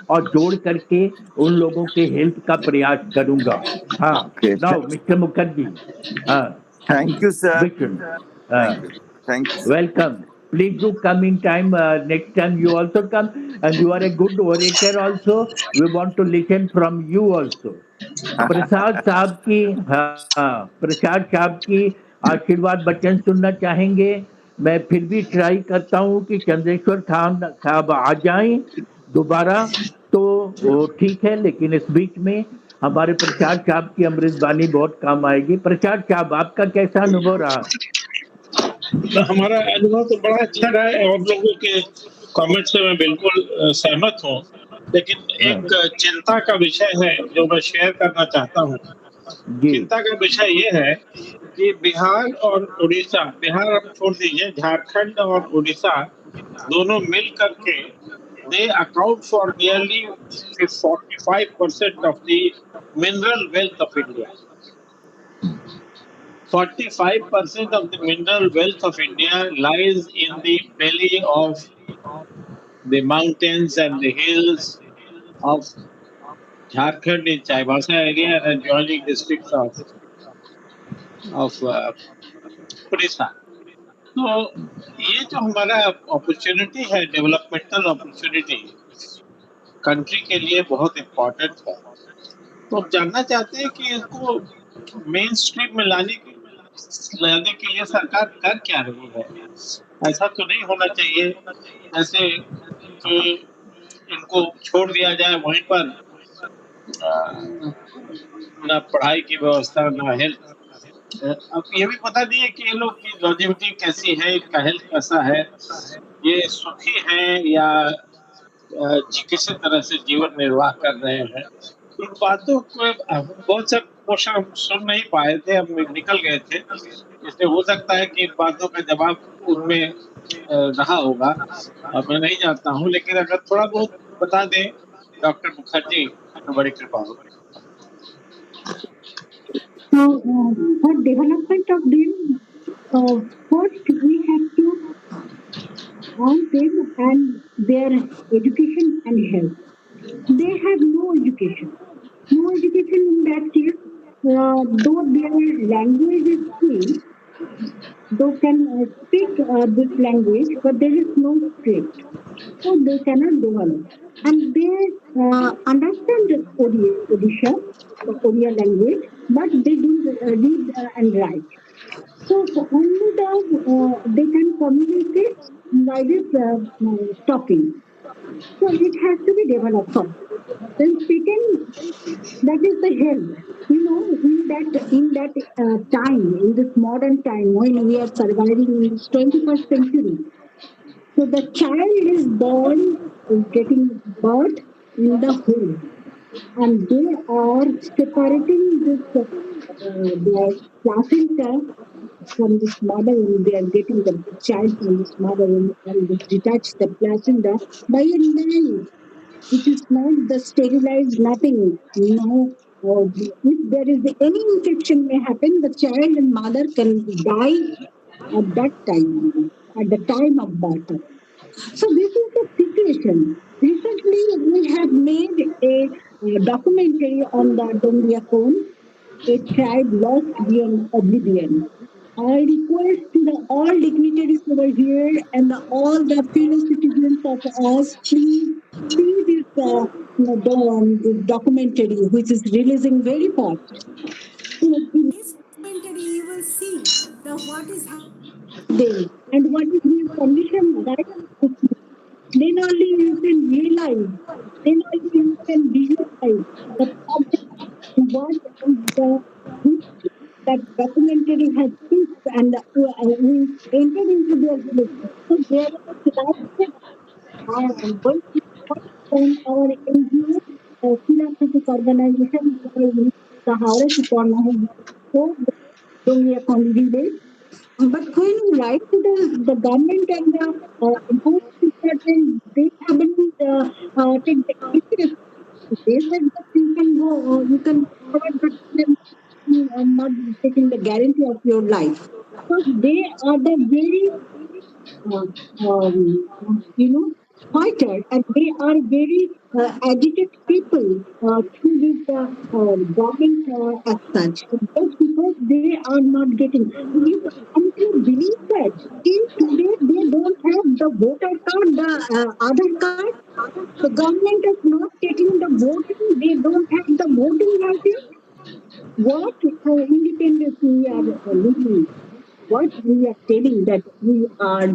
और जोड़ करके उन लोगों के हेल्प का प्रयास करूंगा. हाँ. Okay, now mister Mukherjee. हाँ. thank you, sir. Vishnu. Thank you. Thank you, sir. Welcome. Please do come in time. Next time you also come, and you are a good orator also. We want to listen from you also. प्रसाद साहब की, हाँ, प्रसाद साहब की आशीर्वाद वचन सुनना चाहेंगे. मैं फिर भी ट्राई करता हूँ कि चंद्रेश्वर खान साहब आ जाएं दोबारा तो वो ठीक है, लेकिन इस बीच में हमारे प्रसाद साहब की अमृतवाणी बहुत काम आएगी. प्रसाद साहब, आपका कैसा अनुभव रहा? तो हमारा अनुभव तो बड़ा अच्छा रहा है और लोगों के कमेंट से मैं बिल्कुल सहमत हूँ. लेकिन एक चिंता का विषय है जो मैं शेयर करना चाहता हूँ. जी. चिंता का विषय ये है कि बिहार और उड़ीसा, बिहार आप छोड़ दीजिए, झारखंड और उड़ीसा दोनों मिल करके they account for nearly 45% of the mineral wealth of India. 45% of the mineral wealth of India lies in the belly of the mountains and the hills of Jharkhand in Chaibasa area and adjoining districts of Odisha. तो ये जो हमारा opportunity है, developmental opportunity country के लिए बहुत important है. तो हम जानना चाहते हैं कि इसको मेन स्ट्रीम में लाने के लिए सरकार कर क्या रही है. ऐसा तो नहीं होना चाहिए जैसे कि इनको छोड़ दिया जाए वहीं पर, ना पढ़ाई की व्यवस्था, ना हेल्थ. अब ये भी पता नहीं है कि ये लोग की लॉन्जेविटी कैसी है, इनका हेल्थ कैसा है, ये सुखी हैं या किसी तरह से जीवन निर्वाह कर रहे हैं. इन बातों को बहुत से क्वेश्चन हम सुन नहीं पाए थे, हम निकल गए थे, इसलिए हो सकता है कि इन बातों का जवाब उनमें रहा होगा. मैं नहीं जानता हूँ, लेकिन अगर थोड़ा बहुत बता दें डॉक्टर मुखर्जी तो बड़ी कृपा होगी. So, for development of them, first we have to on them and their education and health. They have no education. No education in that case, though their language is same, they can speak this language, but there is no script. So they cannot develop. And they understand Odisha, the Odia language, but they don't read and write. So only they can communicate by this talking. So it has to be developed first. Then second, that is the health. You know, in that time, in this modern time, when we are surviving in this 21st century, so the child is born, is getting birth in the home, and they are separating this their placenta from this mother, and they are getting the child from this mother, and they detach the placenta by a knife. It is not the sterilized nothing. No, if there is any infection may happen, the child and mother can die at that time, at the time of battle. So this is the situation. Recently, we have made a documentary on the Dongia Cone, a tribe lost beyond oblivion. I request all dignitaries over here and all the fellow citizens of us, please see this, this documentary, which is releasing very fast. In this documentary, you will see what is happening and what is the condition right now. Then only you can realize, then only you can visualize the problem, what is the history that documentary has fixed, and we entered into their village. So there was life going on our NGO, philanthropic organization, the Howrah Supporna, so Dongia Congress. But when you write to the government and the enforcement department, they haven't take the initiative. They said that you can go, you can forward, but not taking the guarantee of your life. So they are the very you know, fighter, and they are very agitated people through this government as such. Just because they are not getting, can you believe that till today they don't have the voter card, the Aadhaar card? The government is not taking the voting. They don't have the voting license. What independence we are living? What we are telling that we are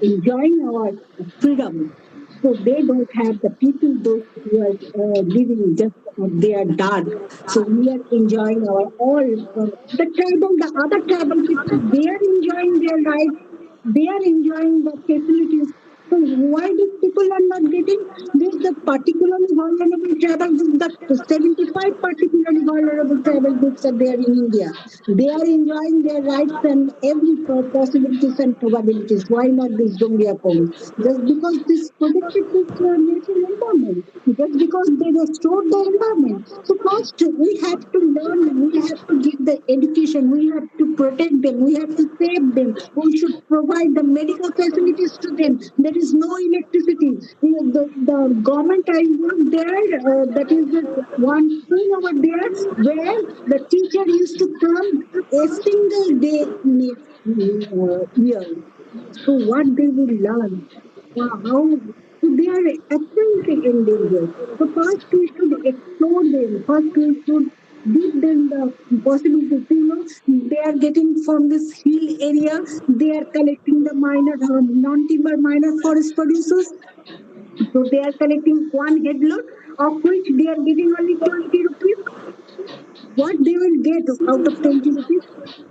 enjoying our freedom. So they don't have the people, those who are living just they are dark. So we are enjoying our all the tribal, the other tribal people. They are enjoying their rights. They are enjoying the facilities. So why these people are not getting? This the particularly vulnerable tribal group, the 75 particularly vulnerable tribal groups are there in India. They are enjoying their rights and every possibilities and probabilities. Why not this Dongia Code? Just because this protected this natural environment, just because they restored the environment. So first we have to learn, we have to give the education, we have to protect them, we have to save them, we should provide the medical facilities to them. There is no electricity. The government I work there, that is the one school over there where the teacher used to come a single day year. So what they will learn, how so they are absolutely endangered. So first we should explore them. First we should give them the possibility. They are getting from this hill area. They are collecting the minor non-timber minor forest producers. So they are collecting one headload, of which they are getting only 20 rupees. What they will get out of 20 rupees?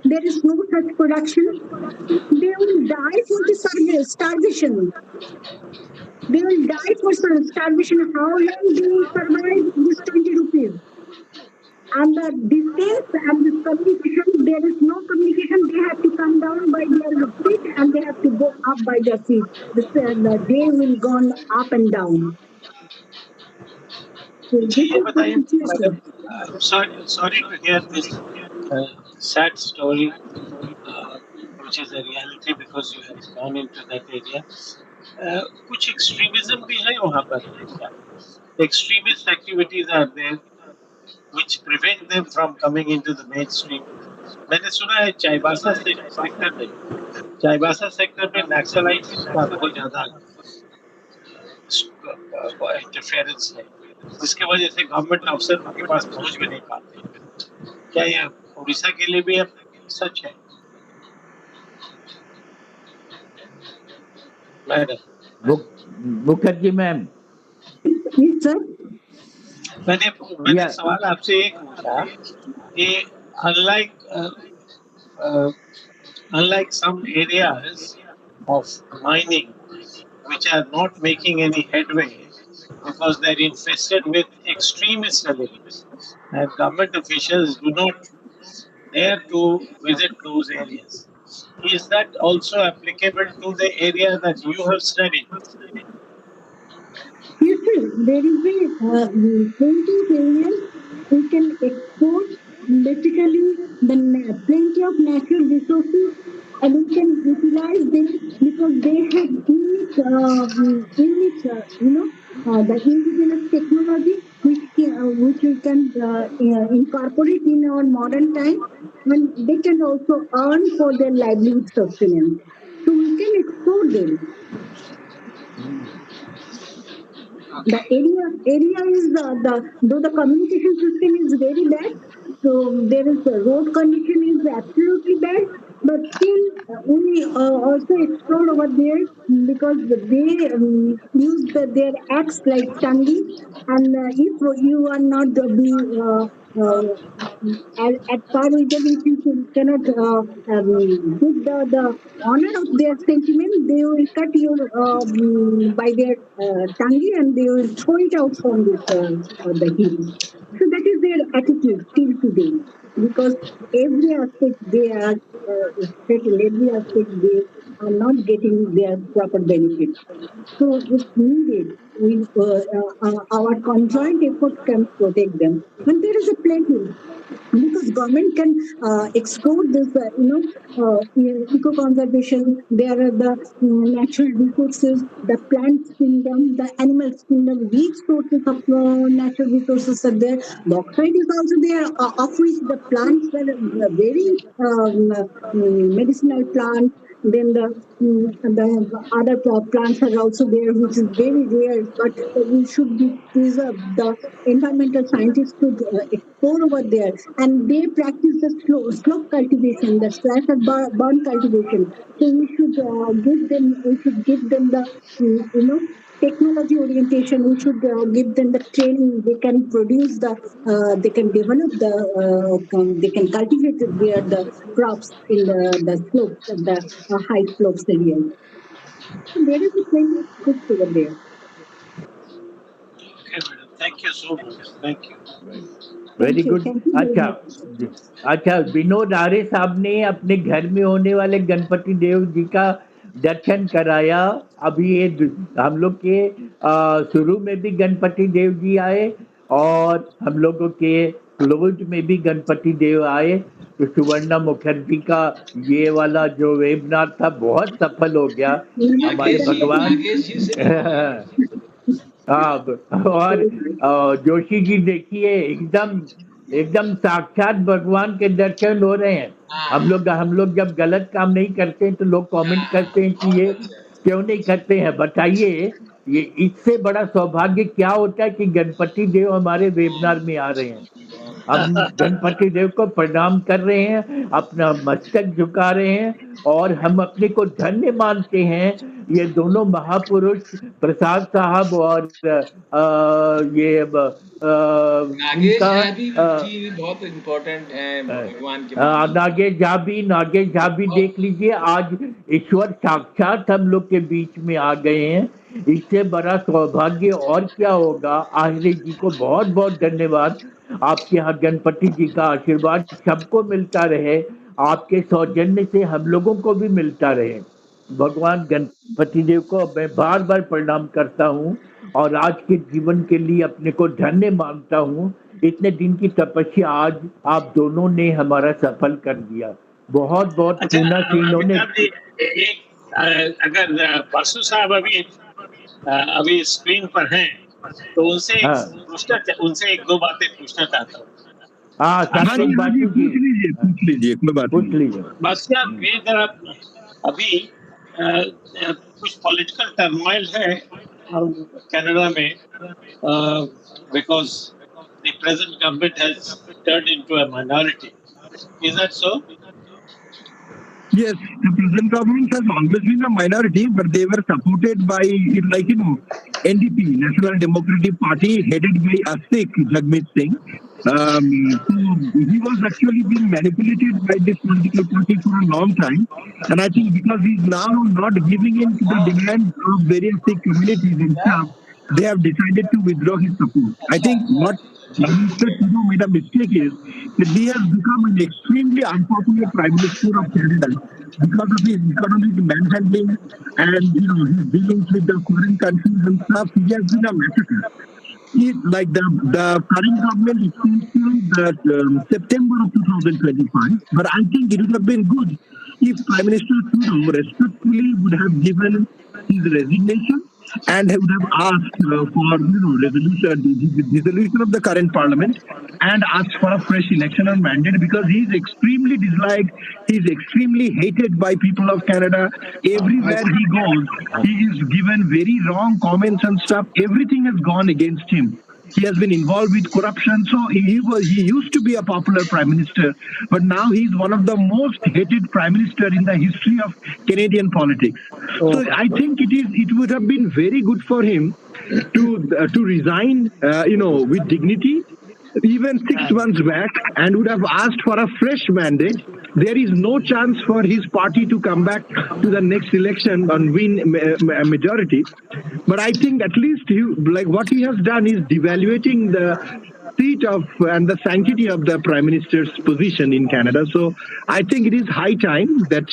There is no such production. They will die for the starvation. They will die for starvation. How long they will survive this 20 rupees? And the distance and this communication, there is no communication. They have to come down by their feet and they have to go up by their feet. The day will go up and down. So this ये is the बताइए situation. Madam, sorry to hear this sad story, which is a reality because you have gone into that area. कुछ extremism भी है वहाँ पर क्या? Extremist activities are there which prevent them from coming into the mainstream. मैंने सुना है Chaibasa sector में नक्सलाइट्स का बहुत ज्यादा इंटरफेरेंस है, जिसके वजह से गवर्नमेंट अफसर के पास पहुंच भी नहीं पाते। क्या ये उड़ीसा के लिए भी अब सच है madam? Mukherjee ma'am, Yes, sir. मैंने सवाल आपसे एक पूछा कि unlike some areas of mining which are not making any headway because they're infested with extremist elements and government officials do not dare to visit those areas. Is that also applicable to the area that you have studied? Yes, sir. There is a plenty of areas we can export basically the plenty of natural resources unique, the indigenous technology which we can incorporate in our modern time, and they can also earn for their livelihood sustenance. So we can explore them. The area is the though the communication system is very bad, so there is the road condition is absolutely bad, but still we also explored over there because they use their acts like tangi, and if you are not be at par with them, if you cannot give the honor of their sentiment, they will cut you by their tangi, and they will throw it out from the hill. So that is their attitude till today, because every aspect they are settled, every aspect they are not getting their proper benefit. So it's needed. Our conjoint efforts can protect them. And there is a plenty, because government can explore this, eco conservation. There are the natural resources, the plant kingdom, the animal kingdom. Rich sources of natural resources are there. Bauxite is also there, of which the plants were very medicinal plants. Then the other plants are also there, which is very rare, but we should be preserved. The environmental scientists should explore over there, and they practice the slope cultivation, the slash and burn cultivation. So we should give them the technology orientation. We should give them the training. They can produce they can develop they can cultivate the crops in the slopes, the high slopes areas. So there is a plenty of scope over there. Okay, madam. Thank you so much. Thank you. Very good. Thank you very अच्छा much. अच्छा, विनोद आर्य साहब ने अपने घर में होने वाले गणपति देव जी का दर्शन कराया. अभी ये हम लोग के शुरू में भी गणपति देव जी आए, और हम लोगों के क्लोज में भी गणपति देव आए. तो सुवर्णा मुखर्जी का ये वाला जो वेबिनार था बहुत सफल हो गया. हमारे भगवान हाँ, और जोशी जी देखिए, एकदम साक्षात भगवान के दर्शन हो रहे हैं. हम लोग जब गलत काम नहीं करते हैं तो लोग कमेंट करते हैं कि ये क्यों नहीं करते हैं. बताइए, ये इससे बड़ा सौभाग्य क्या होता है कि गणपति देव हमारे वेबिनार में आ रहे हैं. हम गणपति देव को प्रणाम कर रहे हैं, अपना मस्तक झुका रहे हैं, और हम अपने को धन्य मानते हैं. ये दोनों महापुरुष प्रसाद साहब और ये बहुत इम्पोर्टेंट है भगवान के. नागेश झा भी देख लीजिए, आज ईश्वर साक्षात हम लोग के बीच में आ गए हैं. इससे बड़ा सौभाग्य और क्या होगा. आहिरे जी को बहुत बहुत धन्यवाद. आपके यहाँ गणपति जी का आशीर्वाद सबको मिलता रहे, आपके सौजन्य से हम लोगों को भी मिलता रहे. भगवान गणपति देव को मैं बार बार प्रणाम करता हूँ, और आज के जीवन के लिए अपने को धन्य मानता हूँ. इतने दिन की तपस्या आज आप दोनों ने हमारा सफल कर दिया. बहुत बहुत पूना से इन्होंने. अगर परसू साहब अभी स्क्रीन पर हैं, तो उनसे एक दो बातें पूछना चाहता हूँ. हाँ, पूछ लीजिए. बस जरा अभी कुछ पॉलिटिकल टर्मोइल है कनाडा में, because the present government has turned into a minority. Is that so? Yes, the present government has always been a minority, but they were supported by, NDP, National Democratic Party, headed by a Sikh, Jagmeet Singh. So he was actually being manipulated by this political party for a long time, and I think because he's now not giving in to the demands of various Sikh communities and stuff, they have decided to withdraw his support. I think what Mr. Trudeau made a mistake is that he has become an extremely unpopular Prime Minister of Canada because of his economic manhandling and his dealings with the foreign countries and stuff. He has been a massacre. Like the current government is till September of 2025, but I think it would have been good if Prime Minister Trudeau respectfully would have given his resignation and would have asked for dissolution of the current parliament and asked for a fresh election or mandate, because he is extremely disliked, he is extremely hated by people of Canada. Everywhere he goes, he is given very wrong comments and stuff. Everything has gone against him. He has been involved with corruption. So he used to be a popular prime minister, but now he's one of the most hated prime minister in the history of Canadian politics. So I think it would have been very good for him to resign, with dignity, even 6 months back, and would have asked for a fresh mandate. There is no chance for his party to come back to the next election and win a majority. But I think at least what he has done is devaluating the seat of and the sanctity of the prime minister's position in Canada. So I think it is high time that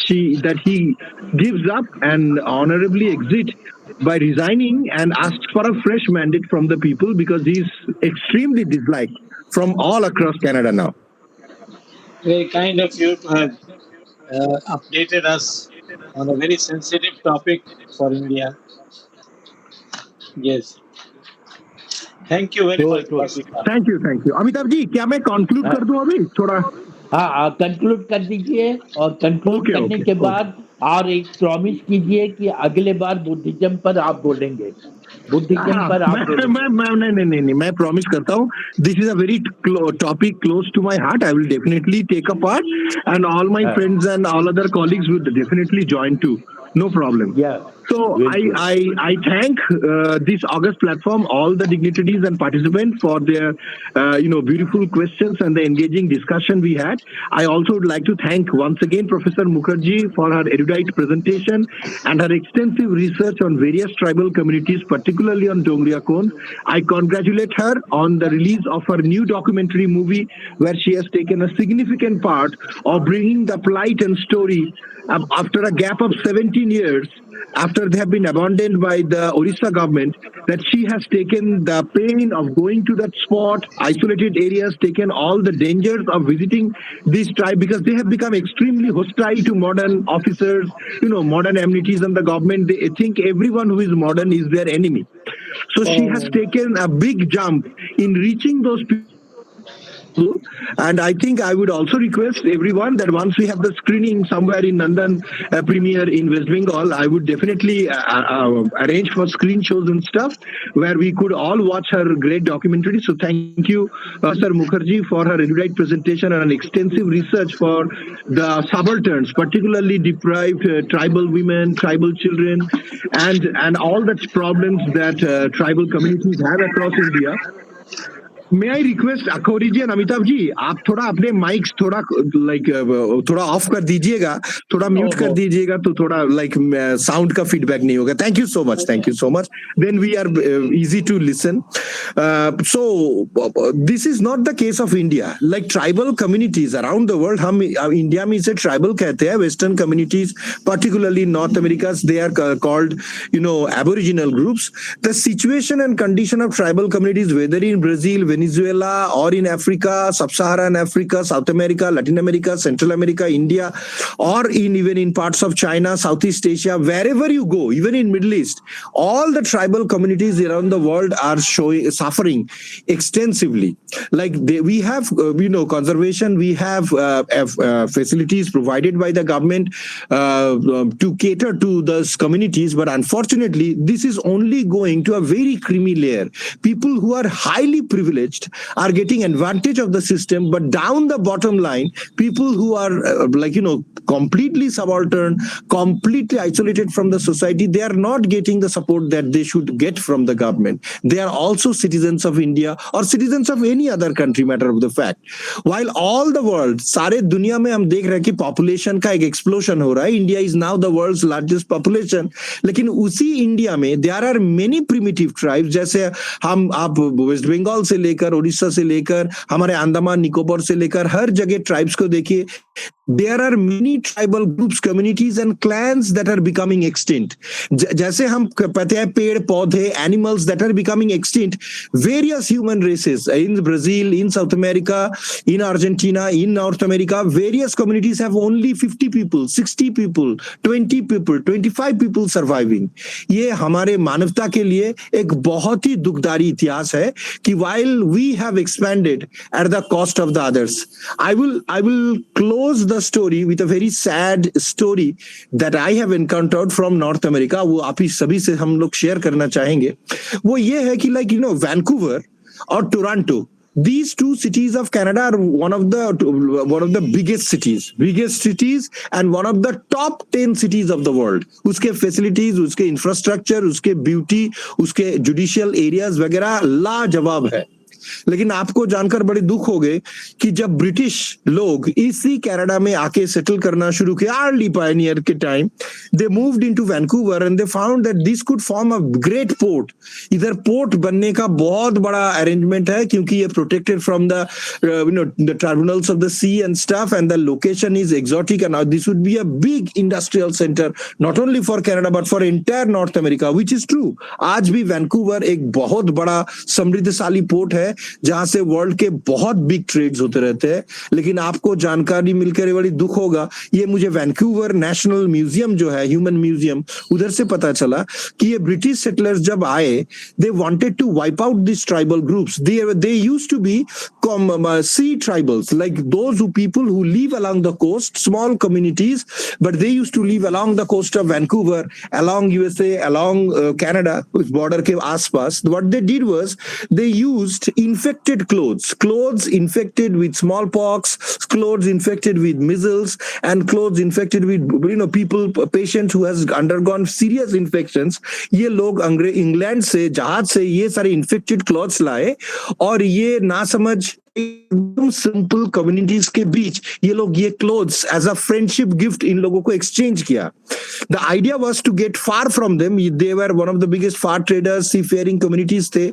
he gives up and honorably exit by resigning and asks for a fresh mandate from the people, because he is extremely disliked from all across Canada now. Very kind of you to have updated us on a very sensitive topic for India. Yes. Thank you very much. Thank you. Amitabh ji, क्या मैं conclude कर दूं अभी थोड़ा? हाँ, conclude कर दीजिए, और कंक्लूड करने के बाद और एक प्रॉमिस कीजिए कि अगले बार बुद्धिज्म पर आप बोलेंगे। बुद्धिज्म पर आप नहीं, मैं प्रॉमिस करता हूँ। This is a very topic close to my heart. I will definitely take a part, and all my friends and all other colleagues will definitely join too. No problem. Yeah. So I thank this August platform, all the dignitaries and participants for their beautiful questions and the engaging discussion we had. I also would like to thank once again Professor Mukherjee for her erudite presentation and her extensive research on various tribal communities, particularly on Dongria Kond. I congratulate her on the release of her new documentary movie, where she has taken a significant part of bringing the plight and story after a gap of 17 years, after they have been abandoned by the Orissa government, that she has taken the pain of going to that spot, isolated areas, taken all the dangers of visiting this tribe, because they have become extremely hostile to modern officers, modern amenities and the government. They think everyone who is modern is their enemy. So she has taken a big jump in reaching those people. And I think I would also request everyone that once we have the screening somewhere in Nandan premiere in West Bengal, I would definitely arrange for screen shows and stuff where we could all watch her great documentary. So thank you, Sir Mukherjee, for her erudite presentation and an extensive research for the subalterns, particularly deprived tribal women, tribal children, and all the problems that tribal communities have across India. May I request Akhoury ji and Amitabh ji, आप थोड़ा अपने mics थोड़ा of कर दीजिएगा, थोड़ा mute कर दीजिएगा, तो थोड़ा साउंड का फीडबैक नहीं होगा। Thank you so much. Then we are easy to listen. So this is not the case of India. Like tribal communities around the world, हम इंडिया में इसे ट्राइबल कहते हैं। Western communities, particularly North America, they are called aboriginal groups. The situation and condition of tribal communities, whether in Brazil, Venezuela, or in Africa, Sub-Saharan Africa, South America, Latin America, Central America, India, or even in parts of China, Southeast Asia, wherever you go, even in Middle East, all the tribal communities around the world are suffering extensively. Like we have, conservation, we have facilities provided by the government to cater to those communities, but unfortunately, this is only going to a very creamy layer. People who are highly privileged are getting advantage of the system, but down the bottom line, people who are completely subaltern, completely isolated from the society, they are not getting the support that they should get from the government. They are also citizens of India or citizens of any other country, matter of the fact. While all the world, सारे दुनिया में हम देख रहे हैं कि population का एक explosion हो रहा है. India is now the world's largest population. लेकिन उसी इंडिया में there are many primitive tribes, जैसे आप वेस्ट बंगाल से लेकर, उड़ीसा से लेकर, हमारे अंडमान निकोबार से लेकर हर जगह ट्राइब्स को देखिए. there are many tribal groups, communities and clans that are becoming extinct. जैसे हम कहते हैं पेड़ पौधे, animals that are becoming extinct, various human races in Brazil, in South America, in Argentina, in North America, various communities have only 50 people, 60 people, 20 people, 25 people surviving. ये हमारे मानवता के लिए एक बहुत ही दुखदाई इतिहास है कि while we have expanded at the cost of the others. I will close the story with a very sad story that I have encountered from North America. वो आप ही सभी से हम लोग शेयर करना चाहेंगे. वो ये है कि Vancouver और Toronto, these two cities of Canada are one of the biggest cities and one of the top 10 cities of the world. उसके facilities, उसके infrastructure, उसके beauty, उसके judicial areas वगैरह लाजवाब है. लेकिन आपको जानकर बड़े दुख हो गए कि जब ब्रिटिश लोग इसी कनाडा में आके सेटल करना शुरू किया, अर्ली पायनियर के time, they moved into Vancouver and they found that this could form a great port. इधर पोर्ट बनने का बहुत बड़ा अरेंजमेंट है क्योंकि ये protected from the the tribunals of the sea and stuff and the location is exotic and this would be a big industrial centre not only for Canada but for entire North America, which is true. आज भी Vancouver एक बहुत बड़ा समृद्धशाली port है जहां से world के बहुत बिग ट्रेड्स होते रहते हैं. लेकिन आपको जानकारी मिलकर बड़ी दुख होगा, ये मुझे वैंकूवर नेशनल म्यूजियम जो है, ह्यूमन म्यूजियम, उधर से पता चला कि ये ब्रिटिश सेटलर्स जब आए, they wanted to wipe out this tribal groups. They used to be sea tribals, like those people who live along the coast, small communities, but they used to live along the coast of Vancouver, along USA, along Canada, उस border के आसपास. What they did was they used infected clothes infected with smallpox, clothes infected with measles, and clothes infected with patients who has undergone serious infections. ये लोग England से जहाज से ये सारे infected clothes लाए और ये ना समझ एकदम सिंपल कम्युनिटीज के बीच ये लोग ये clothes as a friendship gift इन लोगों को एक्सचेंज किया. The idea was to get far from them. They were one of the biggest far traders, sea faring communities थे.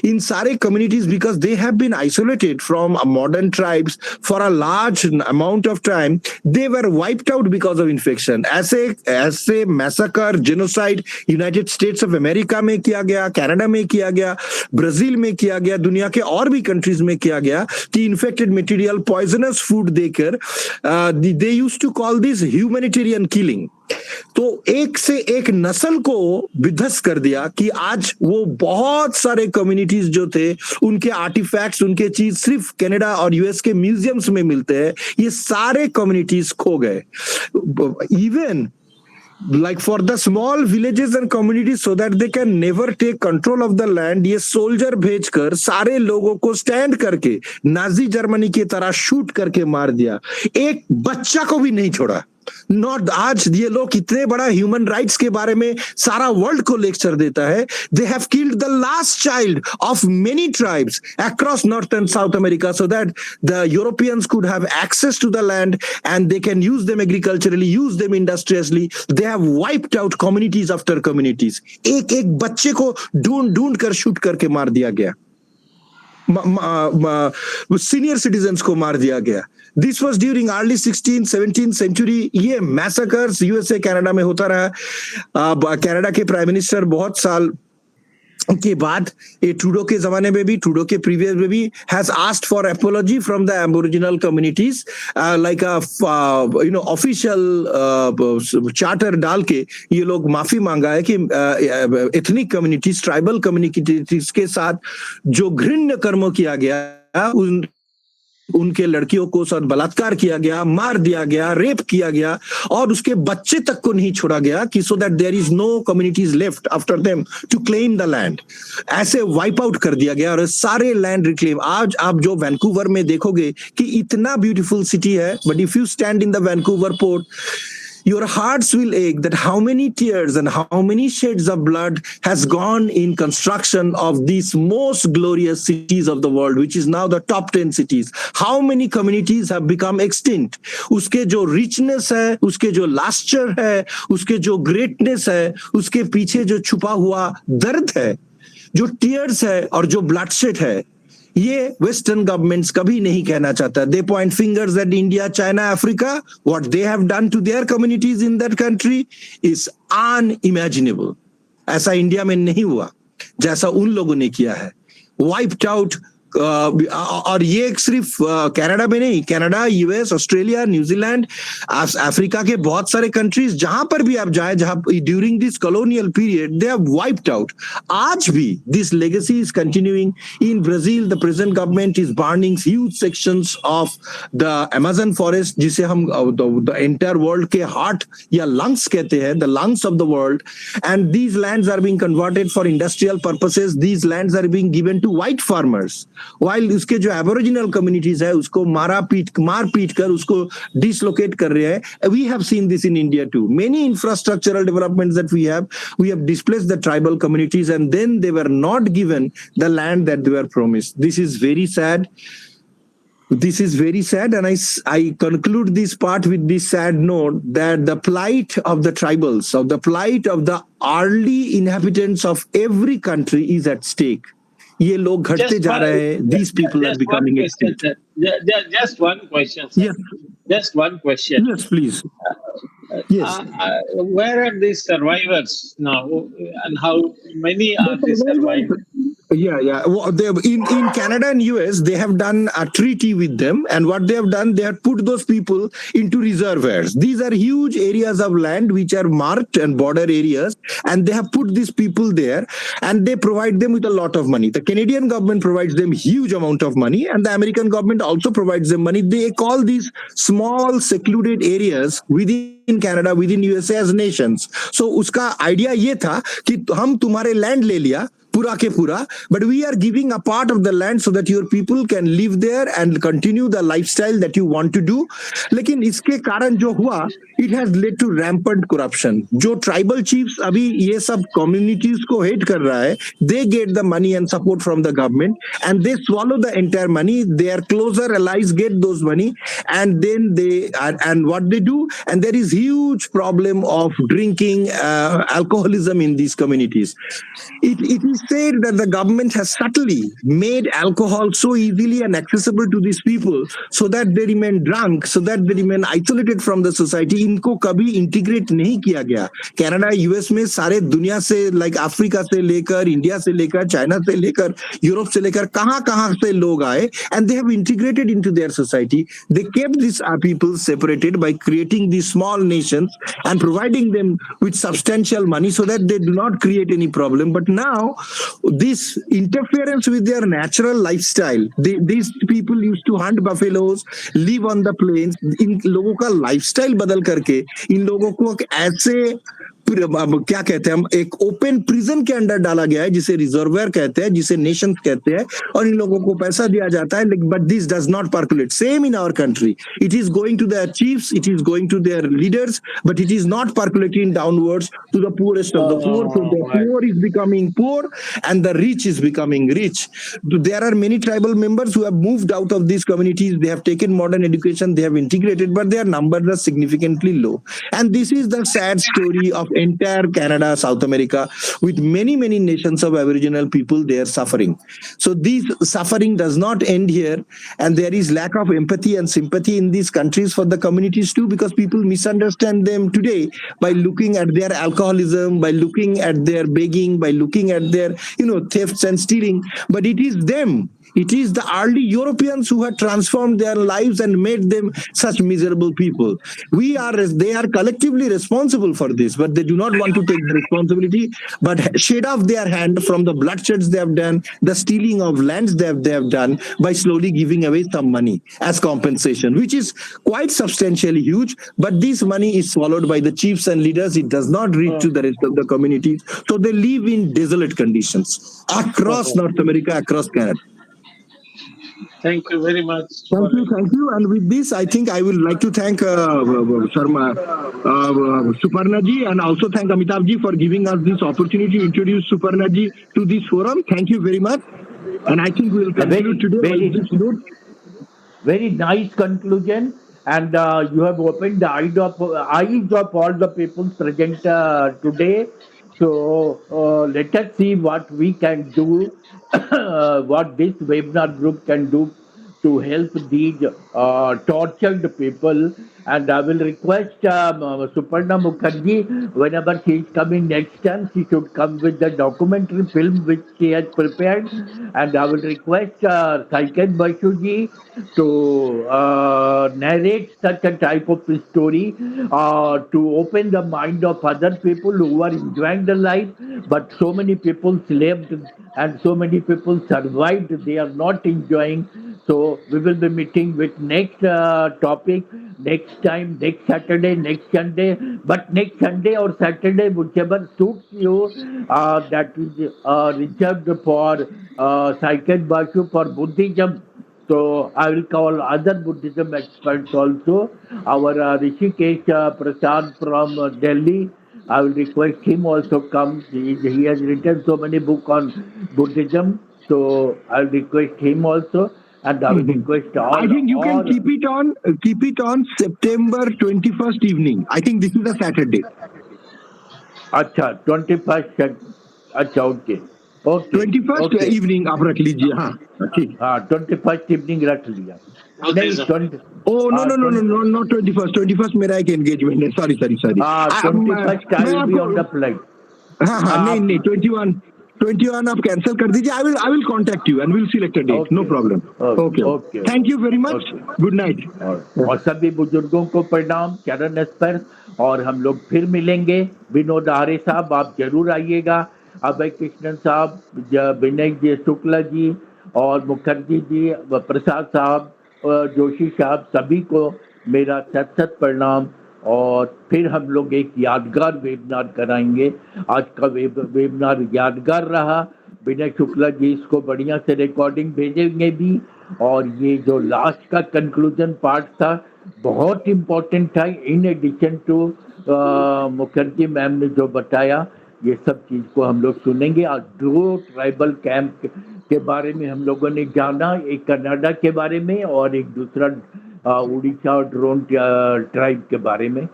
इन सारे communities because they have been isolated from modern tribes for a large amount of time, they were wiped out because of infection. ऐसे massacre, genocide United States of America में किया गया, Canada में किया गया, ब्राजील में किया गया, दुनिया के और भी कंट्रीज में किया गया कि इन्फेक्टेड मटेरियल, पॉइजनस फूड देकर they used to call this humanitarian killing. तो एक से एक नस्ल को विध्वस्त कर दिया कि आज वो बहुत सारे कम्युनिटीज जो थे उनके आर्टिफैक्ट्स, उनके चीज सिर्फ कनाडा और यूएस के म्यूजियम्स में मिलते हैं. ये सारे कम्युनिटीज खो गए. Even like for the small villages and communities so that they can never take control of the land, ये सोल्जर भेजकर सारे लोगों को स्टैंड करके नाजी जर्मनी की तरह शूट करके मार दिया. एक बच्चा को भी नहीं छोड़ा. नॉट आज ये लोग इतने बड़ा ह्यूमन राइट्स के बारे में सारा वर्ल्ड को लेक्चर देता है. They have killed the last child of many tribes across north and south America so that the Europeans could have access to the land and they can use them agriculturally, use them industriously. They have wiped out communities after communities. एक एक बच्चे को ढूंढ कर shoot करके मार दिया गया. सीनियर सिटीजन्स को मार दिया गया. This was during early 16th, 17th century. ये मैसेकर्स यूएसए कनाडा में होता रहा. कनाडा के प्राइम मिनिस्टर बहुत साल के बाद, ये ट्रूडो के जमाने में भी, ट्रूडो के प्रीवियस में भी, has asked for apology from the Aboriginal communities, like a official charter डाल के ये लोग माफी मांगा है कि एथनिक कम्युनिटीज, ट्राइबल कम्युनिटीज के साथ जो घृण्य कर्म किया गया, उनके लड़कियों को साथ बलात्कार किया गया, मार दिया गया, रेप किया गया और उसके बच्चे तक को नहीं छोड़ा गया कि so that there is no communities left after them to claim the land. ऐसे वाइप आउट कर दिया गया और सारे लैंड रिक्लेम. आज आप जो वैंकूवर में देखोगे कि इतना ब्यूटीफुल सिटी है, but if you stand in the Vancouver port, your hearts will ache that how many tears and how many shades of blood has gone in construction of these most glorious cities of the world, which is now the top 10 cities. How many communities have become extinct? उसके जो richness है, उसके जो luster है, उसके जो greatness है, उसके पीछे जो छुपा हुआ दर्द है, जो tears है और जो bloodshed है, ये वेस्टर्न गवर्नमेंट्स कभी नहीं कहना चाहता. They point fingers at India, China, Africa. What they have done to their communities in that country is unimaginable. ऐसा इंडिया में नहीं हुआ जैसा उन लोगों ने किया है. Wiped out. और ये सिर्फ कनाडा में नहीं, Canada, US, Australia, New Zealand, Africa के बहुत सारे कंट्रीज जहां पर भी आप जाए, जहां during this colonial period they have wiped out. आज भी this legacy is continuing. In Brazil the present government is burning huge sections of the Amazon forest, जिसे हम द एंटायर वर्ल्ड के हार्ट या लंग्स कहते हैं, the lungs of the world. And these lands are being converted for industrial purposes. These lands are being given to white farmers, while उसके जो aboriginal communities है उसको मार पीट कर उसको डिसलोकेट कर रहे हैं. We have seen this in India too. Many infrastructural developments that we have displaced the tribal communities, and then they were not given the land that they were promised. This is very sad. This is very sad, and I conclude this part with this sad note that the plight of the tribals, of the plight of the early inhabitants of every country is at stake. ये लोग घटते जा रहे हैं. These people are becoming extinct. Just one question, sir. Yes. Just one question. Yes, please. Yes. Where are these survivors now, and how many are they surviving? Yeah. Well, in Canada and US, they have done a treaty with them, and what they have done, they have put those people into reservoirs. These are huge areas of land which are marked and border areas, and they have put these people there, and they provide them with a lot of money. The Canadian government provides them huge amount of money, and the American government also provides them money. They call these small secluded areas within Canada, within USA as nations. So उसका idea ये था कि हम तुम्हारे land ले लिया पूरा के पूरा, but we are giving a part of the land so that your people can live there and continue the lifestyle that you want to do. लेकिन इसके कारण जो हुआ, it has led to rampant corruption. जो tribal chiefs अभी ये सब communities को hate कर रहा है, they get the money and support from the government, and they swallow the entire money. Their closer allies get those money, and then and what they do, and there is huge problem of drinking, alcoholism in these communities. It is said that the government has subtly made alcohol so easily and accessible to these people so that they remain drunk, so that they remain isolated from the society. इनको कभी integrate नहीं किया गया. Canada, US में सारे दुनिया से, like Africa से लेकर, इंडिया से लेकर, चाइना से लेकर, यूरोप से लेकर, कहां से लोग आए, and they have integrated into their society. They kept these people separated by creating these small nations and providing them with substantial money so that they do not create any problem. But now this interference with their natural lifestyle, these people used to hunt buffaloes, live on the plains. इन लोगों का lifestyle बदल करके इन लोगों को ऐसे क्या कहते हैं हम, एक ओपन प्रिजन के अंडर डाला गया है, जिसे रिजर्वर कहते हैं, जिसे नेशन कहते हैं, और इन लोगों को पैसा दिया जाता है. But this does not percolate. Same in our country. It is going to their chiefs, it is going to their leaders, but it is not percolating downwards to the poorest of the poor. So the poor is becoming poor and the rich is becoming rich. There are many tribal members who have moved out of these communities. They have taken modern education, they have integrated, but their numbers are significantly low. And this is the sad story of entire Canada, South America, with many nations of Aboriginal people. They are suffering. So this suffering does not end here, and there is lack of empathy and sympathy in these countries for the communities too, because people misunderstand them today by looking at their alcoholism, by looking at their begging, by looking at their thefts and stealing. But it is them. It is the early Europeans who had transformed their lives and made them such miserable people. They are collectively responsible for this, but they do not want to take the responsibility, but shed off their hand from the bloodsheds they have done, the stealing of lands they have done, by slowly giving away some money as compensation, which is quite substantially huge. But this money is swallowed by the chiefs and leaders. It does not reach to the rest of the communities. So they live in desolate conditions across North America, across Canada. Thank you very much. Thank you. And with this, I think I would like to thank Sharma, Suparna ji, and also thank Amitabh ji for giving us this opportunity to introduce Suparna ji to this forum. Thank you very much. And I think we will continue today on this note. Very nice conclusion. And you have opened the eyes of all the people present today So let us see what we can do, what this webinar group can do to help these tortured people. And I will request Suparna Mukherjee, whenever she is coming next time, she should come with the documentary film which she has prepared. And I will request Saikat Bashuji to narrate such a type of story to open the mind of other people who are enjoying the life, but so many people slaved and so many people survived. They are not enjoying. So we will be meeting with next topic next time, next Saturday, next Sunday. But next Sunday or Saturday, whichever suits you, that is reserved for Saikat Bashu for Buddhism. So I will call other Buddhism experts also. Our Rishikesh Prasad from Delhi. I will request him also come. He has written so many books on Buddhism. So I will request him also, and I will request all. I think you can keep it on September 21st evening. I think this is a Saturday. अच्छा 21st. अच्छा okay okay 21st evening आप रख लीजिए. हाँ ठीक. हाँ 21st evening रख लिया. नहीं 20. Oh no, not 21st. 21st मेरा एक engagement है. Sorry. 21st I will be on the flight. हाँ नहीं 21 आप कैंसिल कर दीजिए. I will contact you and we'll select a date. Okay. No problem. Okay. Thank you very much. Good night. और सभी बुजुर्गों को प्रणाम चरण स्पर्श. और हम लोग फिर मिलेंगे. विनोद आर्य साहब आप जरूर आइएगा. अभय कृष्णन साहब, विनय जी शुक्ला जी और मुखर्जी जी, प्रसाद साहब, जोशी साहब, सभी को मेरा सत प्रणाम. और फिर हम लोग एक यादगार वेबिनार कराएंगे. आज का वेबिनार यादगार रहा. विनय शुक्ला जी इसको बढ़िया से रिकॉर्डिंग भेजेंगे भी. और ये जो लास्ट का कंक्लूजन पार्ट था बहुत इम्पोर्टेंट था. In addition to Mukherjee ma'am ने जो बताया, ये सब चीज को हम लोग सुनेंगे. और 2 ट्राइबल कैंप के बारे में हम लोगों ने जाना, एक कनाडा के बारे में और एक दूसरा उड़ीसा और ड्रोन ट्राइब के बारे में.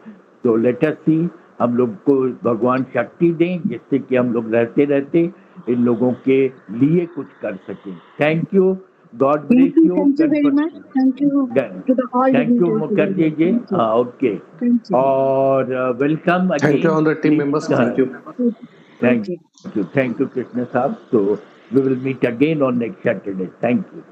तो लेट अस सी, हम लोग को भगवान शक्ति दें जिससे कि हम लोग रहते रहते इन लोगों के लिए कुछ कर सकें. Thank you. God bless you. Thank you very much. Thank you to the all. Thank you Mukherjee ji. Okay. Thank you. और welcome again. Thank you all the team members. Thank you. Thank you Krishna Saab. So we will meet again on next Saturday. Thank you.